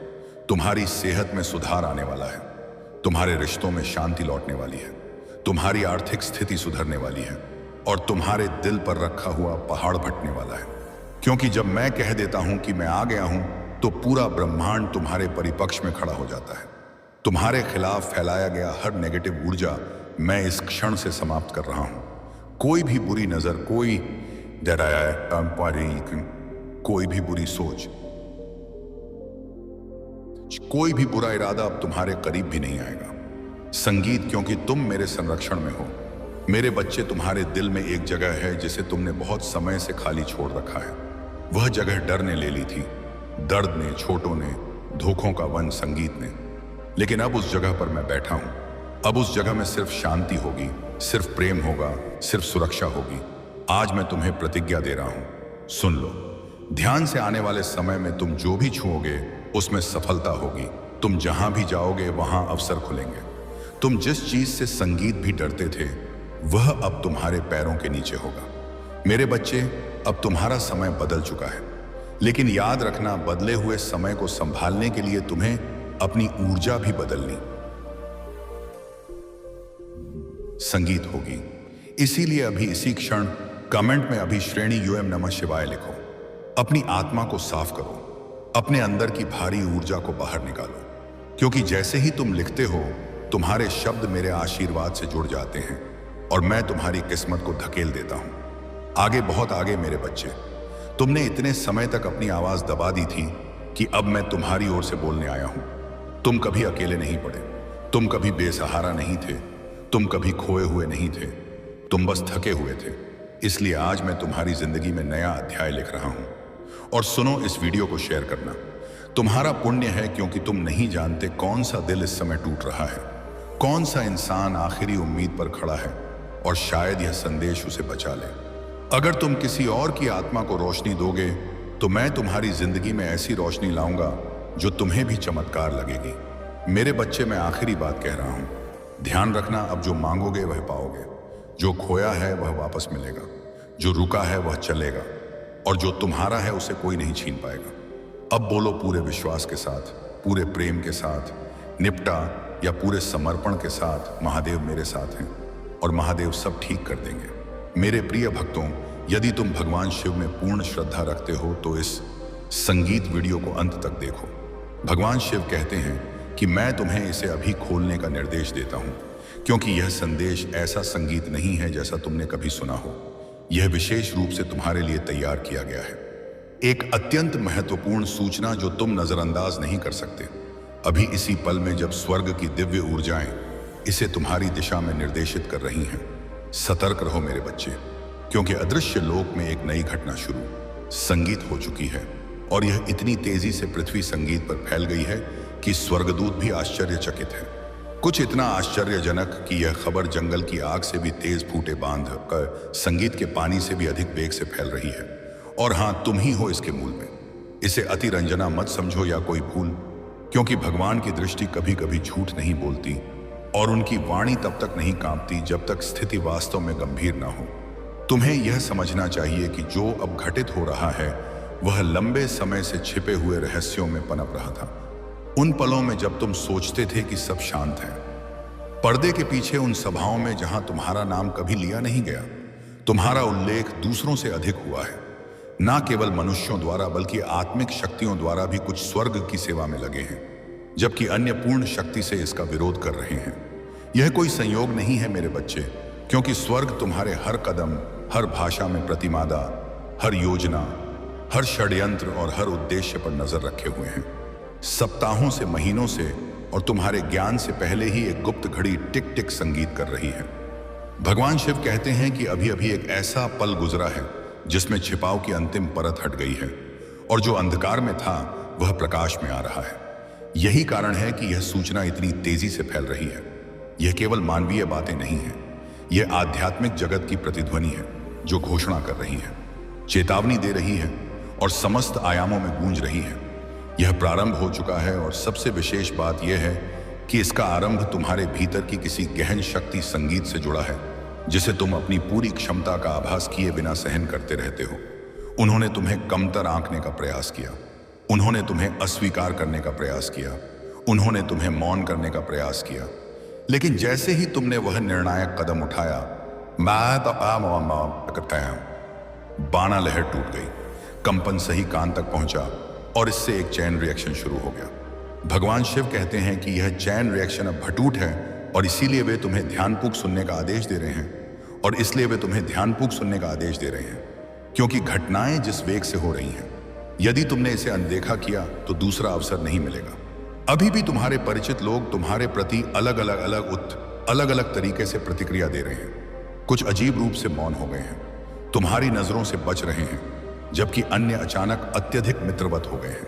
तुम्हारी सेहत में सुधार आने वाला है। तुम्हारे रिश्तों में शांति लौटने वाली है। तुम्हारी आर्थिक स्थिति सुधरने वाली है, और तुम्हारे दिल पर रखा हुआ पहाड़ फटने वाला है। क्योंकि जब मैं कह देता हूं कि मैं आ गया हूं, तो पूरा ब्रह्मांड तुम्हारे परिपक्ष में खड़ा हो जाता है। तुम्हारे खिलाफ फैलाया गया हर नेगेटिव ऊर्जा मैं इस क्षण से समाप्त कर रहा हूं। कोई भी बुरी नजर, कोई भी बुरी सोच, कोई भी बुरा इरादा अब तुम्हारे करीब भी नहीं आएगा। संगीत, क्योंकि तुम मेरे संरक्षण में हो। मेरे बच्चे, तुम्हारे दिल में एक जगह है जिसे तुमने बहुत समय से खाली छोड़ रखा है। वह जगह डर ने ले ली थी, दर्द ने, छोटों ने, धोखों का वन, संगीत ने। लेकिन अब उस जगह पर मैं बैठा हूं। अब उस जगह में सिर्फ शांति होगी, सिर्फ प्रेम होगा, सिर्फ सुरक्षा होगी। आज मैं तुम्हें प्रतिज्ञा दे रहा हूं, सुन लो ध्यान से। आने वाले समय में तुम जो भी छुओगे उसमें सफलता होगी। तुम जहां भी जाओगे वहां अवसर खुलेंगे। तुम जिस चीज से संगीत भी डरते थे, वह अब तुम्हारे पैरों के नीचे होगा। मेरे बच्चे, अब तुम्हारा समय बदल चुका है, लेकिन याद रखना, बदले हुए समय को संभालने के लिए तुम्हें अपनी ऊर्जा भी बदलनी संगीत होगी। इसीलिए अभी इसी क्षण कमेंट में अभी श्रेणी यूएम नमः शिवाय लिखो। अपनी आत्मा को साफ करो, अपने अंदर की भारी ऊर्जा को बाहर निकालो, क्योंकि जैसे ही तुम लिखते हो, तुम्हारे शब्द मेरे आशीर्वाद से जुड़ जाते हैं, और मैं तुम्हारी किस्मत को धकेल देता हूं आगे, बहुत आगे। मेरे बच्चे, तुमने इतने समय तक अपनी आवाज दबा दी थी कि अब मैं तुम्हारी ओर से बोलने आया हूं। तुम कभी अकेले नहीं पड़े, तुम कभी बेसहारा नहीं थे, तुम कभी खोए हुए नहीं थे, तुम बस थके हुए थे। इसलिए आज मैं तुम्हारी जिंदगी में नया अध्याय लिख रहा हूं। और सुनो, इस वीडियो को शेयर करना। तुम्हारा पुण्य है, क्योंकि तुम नहीं जानते कौन सा दिल इस समय टूट रहा है, कौन सा इंसान आखिरी उम्मीद पर खड़ा है, और शायद यह संदेश उसे बचा ले। अगर तुम किसी और की आत्मा को रोशनी दोगे तो मैं तुम्हारी जिंदगी में ऐसी रोशनी लाऊंगा जो तुम्हें भी चमत्कार लगेगी। मेरे बच्चे, मैं आखिरी बात कह रहा हूं, ध्यान रखना, अब जो मांगोगे वह पाओगे। जो खोया है वह वापस मिलेगा, जो रुका है वह चलेगा, और जो तुम्हारा है उसे कोई नहीं छीन पाएगा। अब बोलो पूरे विश्वास के साथ, पूरे प्रेम के साथ, निपटा या पूरे समर्पण के साथ, महादेव मेरे साथ हैं और महादेव सब ठीक कर देंगे। मेरे प्रिय भक्तों, यदि तुम भगवान शिव में पूर्ण श्रद्धा रखते हो तो इस संगीत वीडियो को अंत तक देखो। भगवान शिव कहते हैं कि मैं तुम्हें इसे अभी खोलने का निर्देश देता हूं, क्योंकि यह संदेश ऐसा संगीत नहीं है जैसा तुमने कभी सुना हो। यह विशेष रूप से तुम्हारे लिए तैयार किया गया है, एक अत्यंत महत्वपूर्ण सूचना जो तुम नजरअंदाज नहीं कर सकते। अभी इसी पल में जब स्वर्ग की दिव्य ऊर्जाएं इसे तुम्हारी दिशा में निर्देशित कर रही हैं, सतर्क रहो मेरे बच्चे, क्योंकि अदृश्य लोक में एक नई घटना शुरू संगीत हो चुकी है, और यह इतनी तेजी से पृथ्वी संगीत पर फैल गई है कि स्वर्गदूत भी आश्चर्यचकित है। कुछ इतना आश्चर्यजनक कि यह खबर जंगल की आग से भी तेज फूटे बांध कर संगीत के पानी से भी अधिक वेग से फैल रही है। और हां, तुम ही हो इसके मूल में। इसे अतिरंजना मत समझो या कोई भूल, क्योंकि भगवान की दृष्टि कभी कभी झूठ नहीं बोलती, और उनकी वाणी तब तक नहीं कांपती जब तक स्थिति वास्तव में गंभीर ना हो। तुम्हें यह समझना चाहिए कि जो अब घटित हो रहा है वह लंबे समय से छिपे हुए रहस्यों में पनप रहा था। उन पलों में जब तुम सोचते थे कि सब शांत है, पर्दे के पीछे उन सभाओं में जहां तुम्हारा नाम कभी लिया नहीं गया, तुम्हारा उल्लेख दूसरों से अधिक हुआ है। ना केवल मनुष्यों द्वारा बल्कि आत्मिक शक्तियों द्वारा भी कुछ स्वर्ग की सेवा में लगे हैं, जबकि अन्य पूर्ण शक्ति से इसका विरोध कर रहे हैं। यह कोई संयोग नहीं है मेरे बच्चे, क्योंकि स्वर्ग तुम्हारे हर कदम, हर भाषा में प्रतिमादा, हर योजना, हर षड्यंत्र और हर उद्देश्य पर नजर रखे हुए हैं। सप्ताहों से, महीनों से और तुम्हारे ज्ञान से पहले ही एक गुप्त घड़ी टिक टिक संगीत कर रही है। भगवान शिव कहते हैं कि अभी अभी एक ऐसा पल गुजरा है जिसमें छिपाव की अंतिम परत हट गई है, और जो अंधकार में था वह प्रकाश में आ रहा है। यही कारण है कि यह सूचना इतनी तेजी से फैल रही है। यह केवल मानवीय बातें नहीं है, यह आध्यात्मिक जगत की प्रतिध्वनि है जो घोषणा कर रही है, चेतावनी दे रही है और समस्त आयामों में गूंज रही है। यह प्रारंभ हो चुका है, और सबसे विशेष बात यह है कि इसका आरंभ तुम्हारे भीतर की किसी गहन शक्ति संगीत से जुड़ा है, जिसे तुम अपनी पूरी क्षमता का आभास किए बिना सहन करते रहते हो। उन्होंने तुम्हें कमतर आंकने का प्रयास किया, उन्होंने तुम्हें अस्वीकार करने का प्रयास किया, उन्होंने तुम्हें मौन करने का प्रयास किया, लेकिन जैसे ही तुमने वह निर्णायक कदम उठाया, बाणा लहर टूट गई, कंपन सही कान तक पहुंचा, और इससे एक चैन रिएक्शन शुरू हो गया। भगवान शिव कहते हैं कि यह चैन रिएक्शन अब भटूट है, और इसीलिए वे तुम्हें ध्यानपूर्वक सुनने का आदेश दे रहे हैं, और इसलिए वे तुम्हें ध्यानपूर्वक सुनने का आदेश दे रहे हैं, क्योंकि घटनाएं जिस वेग से हो रही हैं, यदि तुमने इसे अनदेखा किया तो दूसरा अवसर नहीं मिलेगा। अभी भी तुम्हारे परिचित लोग तुम्हारे प्रति अलग अलग तरीके से प्रतिक्रिया दे रहे हैं। कुछ अजीब रूप से मौन हो गए हैं, तुम्हारी नजरों से बच रहे हैं, जबकि अन्य अचानक अत्यधिक मित्रवत हो गए हैं,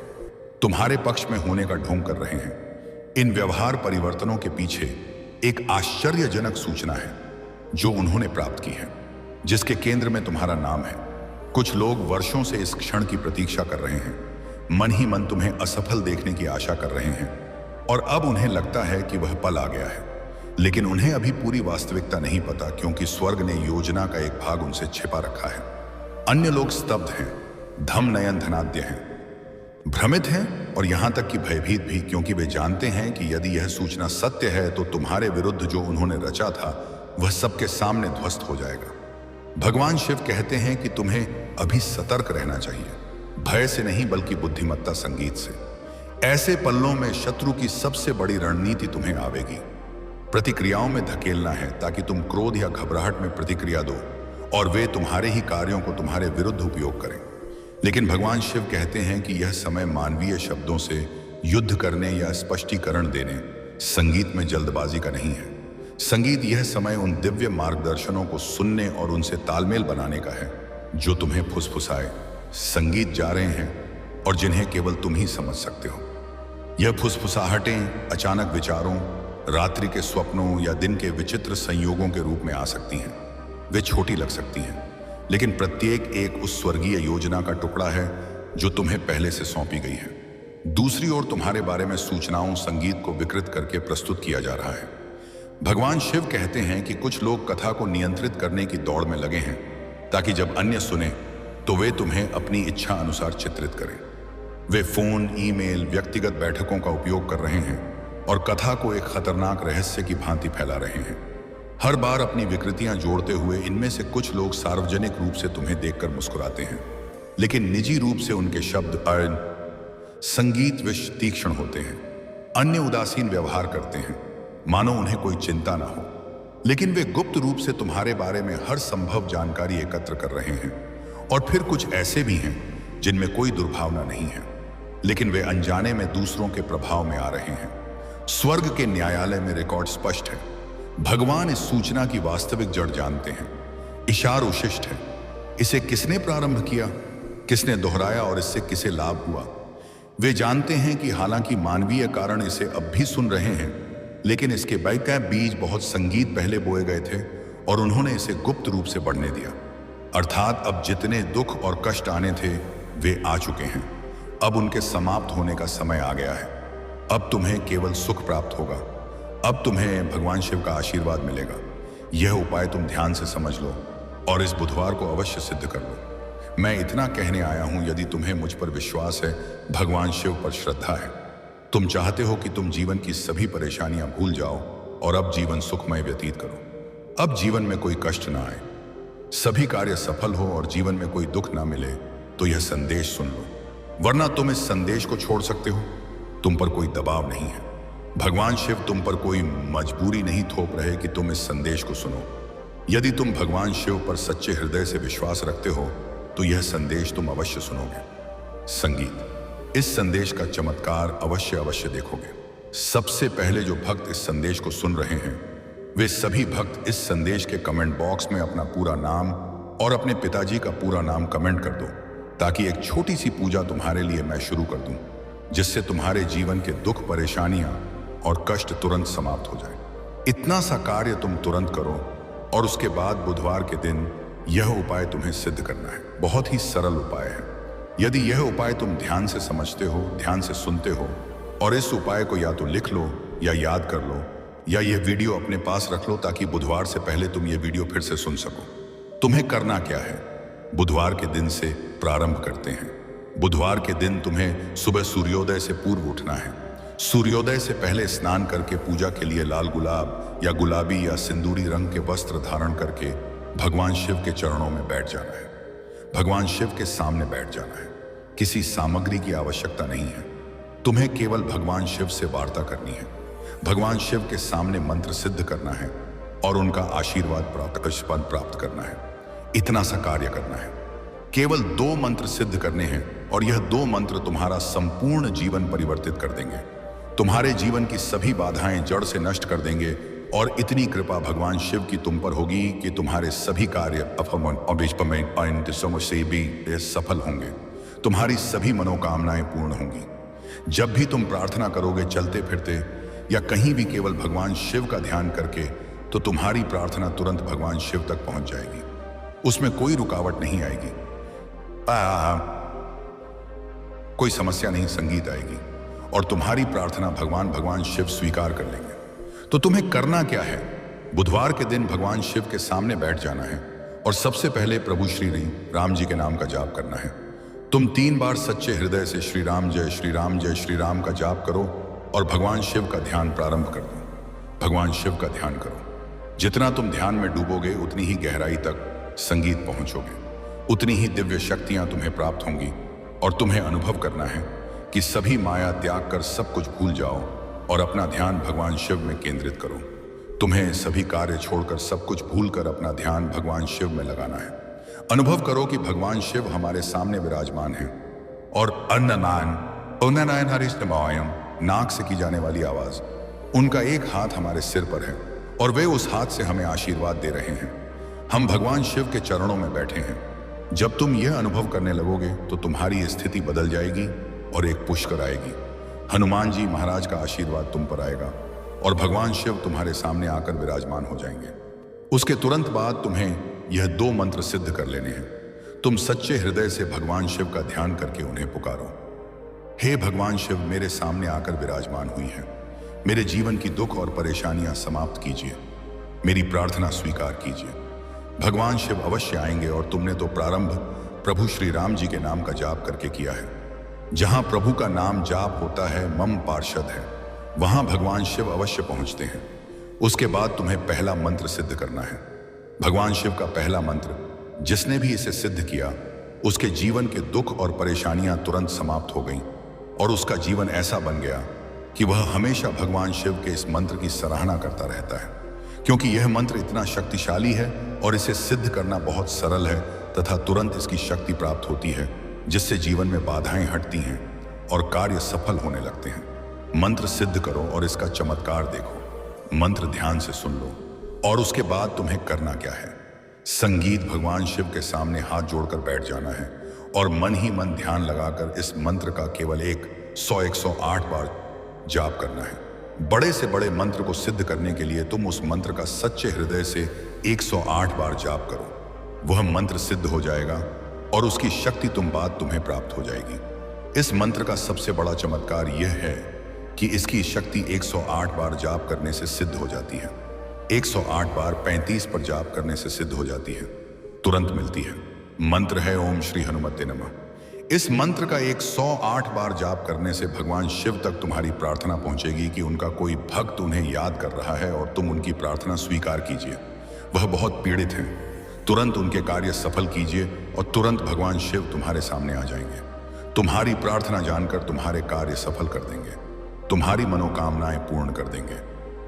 तुम्हारे पक्ष में होने का ढोंग कर रहे हैं। इन व्यवहार परिवर्तनों के पीछे एक आश्चर्यजनक सूचना है जो उन्होंने प्राप्त की है, जिसके केंद्र में तुम्हारा नाम है। कुछ लोग वर्षों से इस क्षण की प्रतीक्षा कर रहे हैं, मन ही मन तुम्हें असफल देखने की आशा कर रहे हैं, और अब उन्हें लगता है कि वह पल आ गया है, लेकिन उन्हें अभी पूरी वास्तविकता नहीं पता, क्योंकि स्वर्ग ने योजना का एक भाग उनसे छिपा रखा है। अन्य लोग स्तब्ध हैं, धम नयन धनाढ्य हैं, भ्रमित हैं, और यहां तक कि भयभीत भी, क्योंकि वे जानते हैं कि यदि यह सूचना सत्य है तो तुम्हारे विरुद्ध जो उन्होंने रचा था वह सबके सामने ध्वस्त हो जाएगा। भगवान शिव कहते हैं कि तुम्हें अभी सतर्क रहना चाहिए, भय से नहीं बल्कि बुद्धिमत्ता संगीत से। ऐसे पल्लों में शत्रु की सबसे बड़ी रणनीति तुम्हें आवेगी, प्रतिक्रियाओं में धकेलना है, ताकि तुम क्रोध या घबराहट में प्रतिक्रिया दो और वे तुम्हारे ही कार्यों को तुम्हारे विरुद्ध उपयोग करें। लेकिन भगवान शिव कहते हैं कि यह समय मानवीय शब्दों से युद्ध करने या स्पष्टीकरण देने, संगीत में जल्दबाजी का नहीं है। संगीत यह समय उन दिव्य मार्गदर्शनों को सुनने और उनसे तालमेल बनाने का है जो तुम्हें फुसफुसाए संगीत जा रहे हैं और जिन्हें केवल तुम ही समझ सकते हो। यह फुसफुसाहटें अचानक विचारों, रात्रि के स्वप्नों या दिन के विचित्र संयोगों के रूप में आ सकती हैं। वे छोटी लग सकती हैं, लेकिन प्रत्येक एक उस स्वर्गीय योजना का टुकड़ा है जो तुम्हें पहले से सौंपी गई है। दूसरी ओर तुम्हारे बारे में सूचनाओं संगीत को विकृत करके प्रस्तुत किया जा रहा है। भगवान शिव कहते हैं कि कुछ लोग कथा को नियंत्रित करने की दौड़ में लगे हैं ताकि जब अन्य सुने तो वे तुम्हें अपनी इच्छा अनुसार चित्रित करें। वे फोन, ईमेल, व्यक्तिगत बैठकों का उपयोग कर रहे हैं और कथा को एक खतरनाक रहस्य की भांति फैला रहे हैं। हर बार अपनी विकृतियां जोड़ते हुए इनमें से कुछ लोग सार्वजनिक रूप से तुम्हें देखकर मुस्कुराते हैं, लेकिन निजी रूप से उनके शब्द संगीत विष तीक्ष्ण होते हैं। अन्य उदासीन व्यवहार करते हैं, मानो उन्हें कोई चिंता ना हो, लेकिन वे गुप्त रूप से तुम्हारे बारे में हर संभव जानकारी एकत्र कर रहे हैं। और फिर कुछ ऐसे भी हैं जिनमें कोई दुर्भावना नहीं है, लेकिन वे अनजाने में दूसरों के प्रभाव में आ रहे हैं। स्वर्ग के न्यायालय में रिकॉर्ड स्पष्ट है। भगवान इस सूचना की वास्तविक जड़ जानते हैं। इशार उशिष्ट है। इसे किसने प्रारंभ किया, किसने दोहराया और इससे किसे लाभ हुआ। वे जानते हैं कि हालांकि मानवीय कारण इसे अब भी सुन रहे हैं, लेकिन इसके बीज बहुत संगीत पहले बोए गए थे और उन्होंने इसे गुप्त रूप से बढ़ने दिया। अर्थात अब जितने दुख और कष्ट आने थे वे आ चुके हैं। अब उनके समाप्त होने का समय आ गया है। अब तुम्हें केवल सुख प्राप्त होगा। अब तुम्हें भगवान शिव का आशीर्वाद मिलेगा। यह उपाय तुम ध्यान से समझ लो और इस बुधवार को अवश्य सिद्ध कर लो। मैं इतना कहने आया हूं, यदि तुम्हें मुझ पर विश्वास है, भगवान शिव पर श्रद्धा है, तुम चाहते हो कि तुम जीवन की सभी परेशानियां भूल जाओ और अब जीवन सुखमय व्यतीत करो। अब जीवन में कोई कष्ट ना आए, सभी कार्य सफल हो और जीवन में कोई दुख ना मिले, तो यह संदेश सुन लो, वरना तुम इस संदेश को छोड़ सकते हो। तुम पर कोई दबाव नहीं है। भगवान शिव तुम पर कोई मजबूरी नहीं थोप रहे कि तुम इस संदेश को सुनो। यदि तुम भगवान शिव पर सच्चे हृदय से विश्वास रखते हो तो यह संदेश तुम अवश्य सुनोगे। संगीत, इस संदेश का चमत्कार अवश्य देखोगे। सबसे पहले जो भक्त इस संदेश को सुन रहे हैं, वे सभी भक्त इस संदेश के कमेंट बॉक्स में अपना पूरा नाम और अपने पिताजी का पूरा नाम कमेंट कर दो, ताकि एक छोटी सी पूजा तुम्हारे लिए मैं शुरू कर दूं, जिससे तुम्हारे जीवन के दुख, परेशानियां और कष्ट तुरंत समाप्त हो जाए। इतना सा कार्य तुम तुरंत करो और उसके बाद बुधवार के दिन यह उपाय तुम्हें सिद्ध करना है। बहुत ही सरल उपाय है। यदि यह उपाय तुम ध्यान से समझते हो, ध्यान से सुनते हो और इस उपाय को या तो लिख लो या याद कर लो या यह वीडियो अपने पास रख लो, ताकि बुधवार से पहले तुम यह वीडियो फिर से सुन सको। तुम्हें करना क्या है, बुधवार के दिन से प्रारंभ करते हैं। बुधवार के दिन तुम्हें सुबह सूर्योदय से पूर्व उठना है। सूर्योदय से पहले स्नान करके पूजा के लिए लाल गुलाब या गुलाबी या सिंदूरी रंग के वस्त्र धारण करके भगवान शिव के चरणों में बैठ जाना है। भगवान शिव के सामने बैठ जाना है। किसी सामग्री की आवश्यकता नहीं है। तुम्हें केवल भगवान शिव से वार्ता करनी है। भगवान शिव के सामने मंत्र सिद्ध करना है और उनका आशीर्वाद प्राप्त करना है। इतना सा कार्य करना है। केवल 2 मंत्र सिद्ध करने हैं और यह 2 मंत्र तुम्हारा संपूर्ण जीवन परिवर्तित कर देंगे। तुम्हारे जीवन की सभी बाधाएं जड़ से नष्ट कर देंगे और इतनी कृपा भगवान शिव की तुम पर होगी कि तुम्हारे सभी कार्य सफल होंगे। तुम्हारी सभी मनोकामनाएं पूर्ण होंगी। जब भी तुम प्रार्थना करोगे चलते फिरते या कहीं भी, केवल भगवान शिव का ध्यान करके, तो तुम्हारी प्रार्थना तुरंत भगवान शिव तक पहुंच जाएगी। उसमें कोई रुकावट नहीं आएगी। कोई समस्या नहीं, संगीत आएगी और तुम्हारी प्रार्थना भगवान शिव स्वीकार कर लेंगे। तो तुम्हें करना क्या है, बुधवार के दिन भगवान शिव के सामने बैठ जाना है और सबसे पहले प्रभु श्री राम जी के नाम का जाप करना है। तुम 3 बार सच्चे हृदय से श्री राम जय श्री राम जय श्री राम का जाप करो और भगवान शिव का ध्यान प्रारंभ कर दो। भगवान शिव का ध्यान करो। जितना तुम ध्यान में डूबोगे उतनी ही गहराई तक संगीत पहुंचोगे, उतनी ही दिव्य शक्तियां तुम्हें प्राप्त होंगी और तुम्हें अनुभव करना है कि सभी माया त्याग कर सब कुछ भूल जाओ और अपना ध्यान भगवान शिव में केंद्रित करो। तुम्हें सभी कार्य छोड़कर, सब कुछ भूलकर अपना ध्यान भगवान शिव में लगाना है। अनुभव करो कि भगवान शिव हमारे सामने विराजमान हैं और नाक से की जाने वाली आवाज, उनका एक हाथ हमारे सिर पर है और वे उस हाथ से हमें आशीर्वाद दे रहे हैं। हम भगवान शिव के चरणों में बैठे हैं। जब तुम यह अनुभव करने लगोगे तो तुम्हारी स्थिति बदल जाएगी और एक पुष्कर आएगी। हनुमान जी महाराज का आशीर्वाद तुम पर आएगा और भगवान शिव तुम्हारे सामने आकर विराजमान हो जाएंगे। उसके तुरंत बाद तुम्हें यह 2 मंत्र सिद्ध कर लेने हैं। तुम सच्चे हृदय से भगवान शिव का ध्यान करके उन्हें पुकारो। हे भगवान शिव, मेरे सामने आकर विराजमान हुई हैं। मेरे जीवन की दुख और परेशानियां समाप्त कीजिए। मेरी प्रार्थना स्वीकार कीजिए। भगवान शिव अवश्य आएंगे और तुमने तो प्रारंभ प्रभु श्री राम जी के नाम का जाप करके किया है। जहां प्रभु का नाम जाप होता है, मम पार्षद है, वहां भगवान शिव अवश्य पहुंचते हैं। उसके बाद तुम्हें पहला मंत्र सिद्ध करना है। भगवान शिव का पहला मंत्र, जिसने भी इसे सिद्ध किया उसके जीवन के दुख और परेशानियां तुरंत समाप्त हो गईं और उसका जीवन ऐसा बन गया कि वह हमेशा भगवान शिव के इस मंत्र की सराहना करता रहता है, क्योंकि यह मंत्र इतना शक्तिशाली है और इसे सिद्ध करना बहुत सरल है तथा तुरंत इसकी शक्ति प्राप्त होती है, जिससे जीवन में बाधाएं हटती हैं और कार्य सफल होने लगते हैं। मंत्र सिद्ध करो और इसका चमत्कार देखो। मंत्र ध्यान से सुन लो और उसके बाद तुम्हें करना क्या है। संगीत, भगवान शिव के सामने हाथ जोड़कर बैठ जाना है और मन ही मन ध्यान लगाकर इस मंत्र का केवल 108 बार जाप करना है। बड़े से बड़े मंत्र को सिद्ध करने के लिए तुम उस मंत्र का सच्चे हृदय से 108 बार जाप करो। वह मंत्र सिद्ध हो जाएगा और उसकी शक्ति तुम्हें प्राप्त हो जाएगी। इस मंत्र का सबसे बड़ा चमत्कार यह है कि इसकी शक्ति 108 बार जाप करने से सिद्ध हो जाती है। 108 बार 35 पर जाप करने से सिद्ध हो जाती है, तुरंत मिलती है। मंत्र है ओम श्री हनुमते नमः। इस मंत्र का 108 बार जाप करने से भगवान शिव तक तुम्हारी प्रार्थना पहुंचेगी कि उनका कोई भक्त उन्हें याद कर रहा है और तुम उनकी प्रार्थना स्वीकार कीजिए। वह बहुत पीड़ित हैं, तुरंत उनके कार्य सफल कीजिए और तुरंत भगवान शिव तुम्हारे सामने आ जाएंगे। तुम्हारी प्रार्थना जानकर तुम्हारे कार्य सफल कर देंगे, तुम्हारी मनोकामनाएं पूर्ण कर देंगे।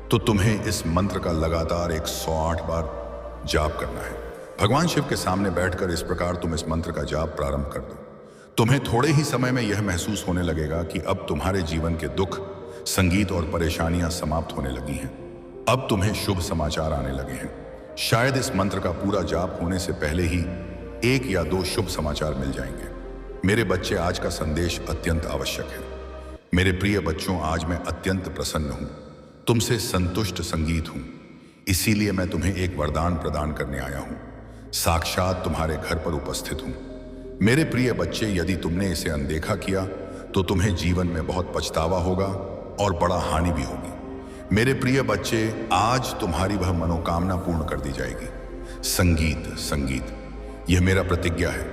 तो तुम्हें इस मंत्र का लगातार 108 बार जाप करना है। भगवान शिव के सामने बैठकर इस प्रकार तुम इस मंत्र का जाप प्रारंभ कर दो। तुम्हें थोड़े ही समय में यह महसूस होने लगेगा कि अब तुम्हारे जीवन के दुख, संगीत और परेशानियां समाप्त होने लगी हैं। अब तुम्हें शुभ समाचार आने लगे हैं। शायद इस मंत्र का पूरा जाप होने से पहले ही 1 या 2 शुभ समाचार मिल जाएंगे। मेरे बच्चे, आज का संदेश अत्यंत आवश्यक है। मेरे प्रिय बच्चों, आज मैं अत्यंत प्रसन्न हूं, तुमसे संतुष्ट संगीत हूं। इसीलिए मैं तुम्हें एक वरदान प्रदान करने आया हूं। साक्षात तुम्हारे घर पर उपस्थित हूं। मेरे प्रिय बच्चे, यदि तुमने इसे अनदेखा किया तो तुम्हें जीवन में बहुत पछतावा होगा और बड़ा हानि भी होगी। मेरे प्रिय बच्चे, आज तुम्हारी वह मनोकामना पूर्ण कर दी जाएगी। संगीत, संगीत, यह मेरा प्रतिज्ञा है।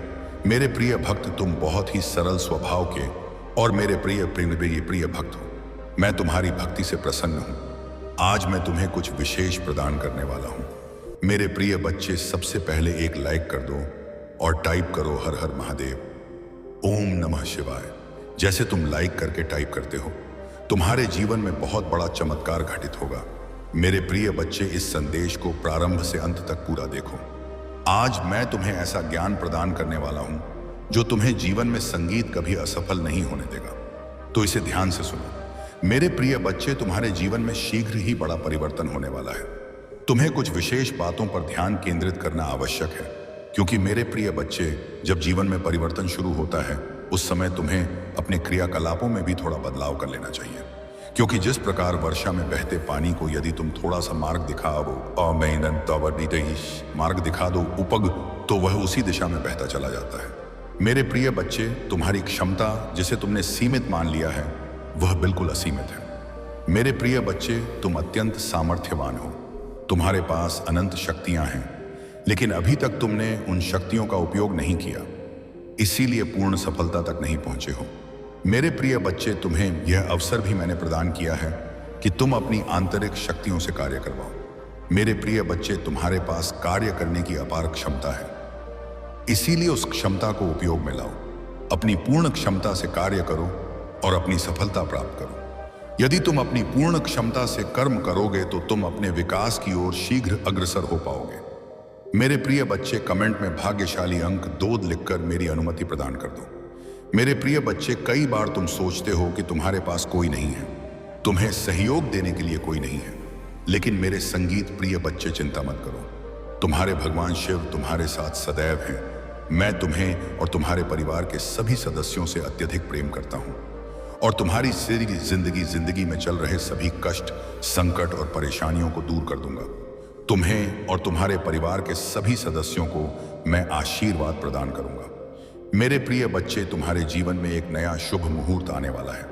मेरे प्रिय भक्त, तुम बहुत ही सरल स्वभाव के और मेरे प्रिय भक्त हो। मैं तुम्हारी भक्ति से प्रसन्न हूं। आज मैं तुम्हें कुछ विशेष प्रदान करने वाला हूं। मेरे प्रिय बच्चे, सबसे पहले एक लाइक कर दो और टाइप करो हर हर महादेव, ओम नमः शिवाय। जैसे तुम लाइक करके टाइप करते हो, तुम्हारे जीवन में बहुत बड़ा चमत्कार घटित होगा। मेरे प्रिय बच्चे, इस संदेश को प्रारंभ से अंत तक पूरा देखो। आज मैं तुम्हें ऐसा ज्ञान प्रदान करने वाला हूं जो तुम्हें जीवन में संगीत कभी असफल नहीं होने देगा। तो इसे ध्यान से सुनो। मेरे प्रिय बच्चे, तुम्हारे जीवन में शीघ्र ही बड़ा परिवर्तन होने वाला है। तुम्हें कुछ विशेष बातों पर ध्यान केंद्रित करना आवश्यक है, क्योंकि मेरे प्रिय बच्चे, जब जीवन में परिवर्तन शुरू होता है उस समय तुम्हें अपने क्रियाकलापों में भी थोड़ा बदलाव कर लेना चाहिए। क्योंकि जिस प्रकार वर्षा में बहते पानी को यदि तुम थोड़ा सा मार्ग दिखा दो उपग, तो वह उसी दिशा में बहता चला जाता है। मेरे प्रिय बच्चे, तुम्हारी क्षमता जिसे तुमने सीमित मान लिया है वह बिल्कुल असीमित है। मेरे प्रिय बच्चे, तुम अत्यंत सामर्थ्यवान हो। तुम्हारे पास अनंत शक्तियां हैं, लेकिन अभी तक तुमने उन शक्तियों का उपयोग नहीं किया, इसीलिए पूर्ण सफलता तक नहीं पहुंचे हो। मेरे प्रिय बच्चे, तुम्हें यह अवसर भी मैंने प्रदान किया है कि तुम अपनी आंतरिक शक्तियों से कार्य करवाओ। मेरे प्रिय बच्चे, तुम्हारे पास कार्य करने की अपार क्षमता है, इसीलिए उस क्षमता को उपयोग में लाओ। अपनी पूर्ण क्षमता से कार्य करो और अपनी सफलता प्राप्त करो। यदि तुम अपनी पूर्ण क्षमता से कर्म करोगे तो तुम अपने विकास की ओर शीघ्र अग्रसर हो पाओगे। मेरे प्रिय बच्चे, कमेंट में भाग्यशाली अंक 2 लिखकर मेरी अनुमति प्रदान कर दो। मेरे प्रिय बच्चे, कई बार तुम सोचते हो कि तुम्हारे पास कोई नहीं है, तुम्हें सहयोग देने के लिए कोई नहीं है। लेकिन मेरे संगीत प्रिय बच्चे, चिंता मत करो। तुम्हारे भगवान शिव तुम्हारे साथ सदैव हैं। मैं तुम्हें और तुम्हारे परिवार के सभी सदस्यों से अत्यधिक प्रेम करता हूं और तुम्हारी सारी जिंदगी में चल रहे सभी कष्ट, संकट और परेशानियों को दूर कर दूंगा। तुम्हें और तुम्हारे परिवार के सभी सदस्यों को मैं आशीर्वाद प्रदान करूंगा। मेरे प्रिय बच्चे, तुम्हारे जीवन में एक नया शुभ मुहूर्त आने वाला है।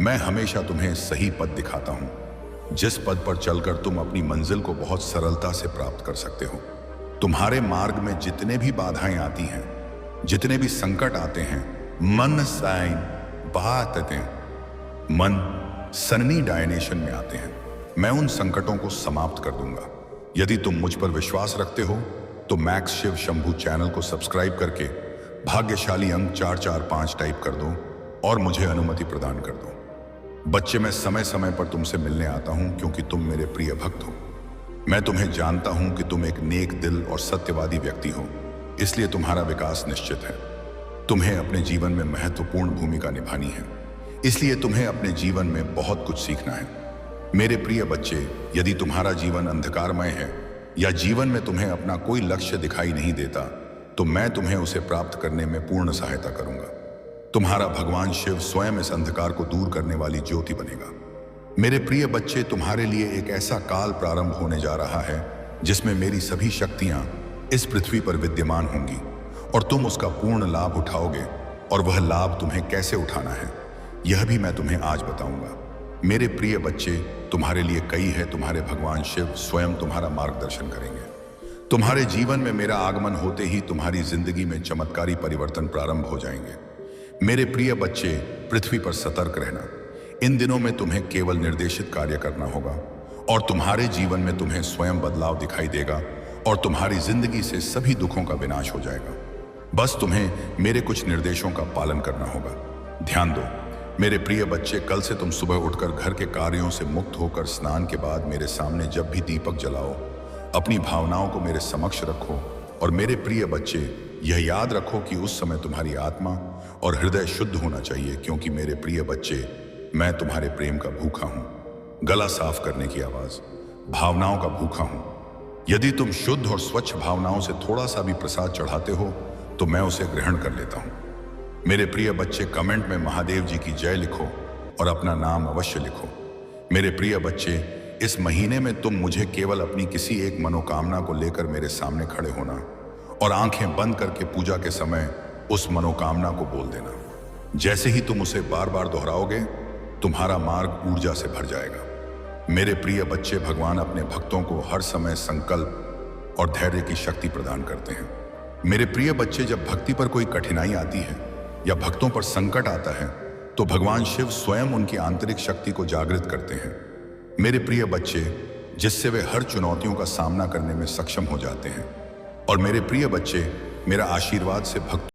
मैं हमेशा तुम्हें सही पद दिखाता हूं, जिस पद पर चलकर तुम अपनी मंजिल को बहुत सरलता से प्राप्त कर सकते हो। तुम्हारे मार्ग में जितने भी बाधाएं आती हैं, जितने भी संकट आते हैं, मन साइन बातें मन सन्नी डायनेशन में आते हैं, मैं उन संकटों को समाप्त कर दूंगा। यदि तुम मुझ पर विश्वास रखते हो तो मैक्स शिव शंभू चैनल को सब्सक्राइब करके भाग्यशाली अंक 445 टाइप कर दो और मुझे अनुमति प्रदान कर दो। बच्चे, मैं समय समय पर तुमसे मिलने आता हूं क्योंकि तुम मेरे प्रिय भक्त हो। मैं तुम्हें जानता हूं कि तुम एक नेक दिल और सत्यवादी व्यक्ति हो, इसलिए तुम्हारा विकास निश्चित है। तुम्हें अपने जीवन में महत्वपूर्ण भूमिका निभानी है, इसलिए तुम्हें अपने जीवन में बहुत कुछ सीखना है। मेरे प्रिय बच्चे, यदि तुम्हारा जीवन अंधकारमय है या जीवन में तुम्हें अपना कोई लक्ष्य दिखाई नहीं देता, तो मैं तुम्हें उसे प्राप्त करने में पूर्ण सहायता करूंगा। तुम्हारा भगवान शिव स्वयं इस अंधकार को दूर करने वाली ज्योति बनेगा। मेरे प्रिय बच्चे, तुम्हारे लिए एक ऐसा काल प्रारंभ होने जा रहा है जिसमें मेरी सभी शक्तियां इस पृथ्वी पर विद्यमान होंगी और तुम उसका पूर्ण लाभ उठाओगे। और वह लाभ तुम्हें कैसे उठाना है, यह भी मैं तुम्हें आज बताऊंगा। मेरे प्रिय बच्चे, तुम्हारे लिए कई है, तुम्हारे भगवान शिव स्वयं तुम्हारा मार्गदर्शन करेंगे। तुम्हारे जीवन में मेरा आगमन होते ही तुम्हारी जिंदगी में चमत्कारी परिवर्तन प्रारंभ हो जाएंगे। मेरे प्रिय बच्चे, पृथ्वी पर सतर्क रहना। इन दिनों में तुम्हें केवल निर्देशित कार्य करना होगा और तुम्हारे जीवन में तुम्हें स्वयं बदलाव दिखाई देगा और तुम्हारी जिंदगी से सभी दुखों का विनाश हो जाएगा। बस तुम्हें मेरे कुछ निर्देशों का पालन करना होगा। ध्यान दो मेरे प्रिय बच्चे, कल से तुम सुबह उठकर घर के कार्यों से मुक्त होकर स्नान के बाद मेरे सामने जब भी दीपक जलाओ, अपनी भावनाओं को मेरे समक्ष रखो। और मेरे प्रिय बच्चे, यह याद रखो कि उस समय तुम्हारी आत्मा और हृदय शुद्ध होना चाहिए, क्योंकि मेरे प्रिय बच्चे, मैं तुम्हारे प्रेम का भूखा हूं। गला साफ करने की आवाज, भावनाओं का भूखा हूं। यदि तुम शुद्ध और स्वच्छ भावनाओं से थोड़ा सा भी प्रसाद चढ़ाते हो तो मैं उसे ग्रहण कर लेता हूं। मेरे प्रिय बच्चे, कमेंट में महादेव जी की जय लिखो और अपना नाम अवश्य लिखो। मेरे प्रिय बच्चे, इस महीने में तुम मुझे केवल अपनी किसी एक मनोकामना को लेकर मेरे सामने खड़े होना और आंखें बंद करके पूजा के समय उस मनोकामना को बोल देना। जैसे ही तुम उसे बार बार दोहराओगे, तुम्हारा मार्ग ऊर्जा से भर जाएगा। मेरे प्रिय बच्चे, भगवान अपने भक्तों को हर समय संकल्प और धैर्य की शक्ति प्रदान करते हैं। मेरे प्रिय बच्चे, जब भक्ति पर कोई कठिनाई आती है या भक्तों पर संकट आता है तो भगवान शिव स्वयं उनकी आंतरिक शक्ति को जागृत करते हैं। मेरे प्रिय बच्चे, जिससे वे हर चुनौतियों का सामना करने में सक्षम हो जाते हैं। और मेरे प्रिय बच्चे, मेरा आशीर्वाद से भक्त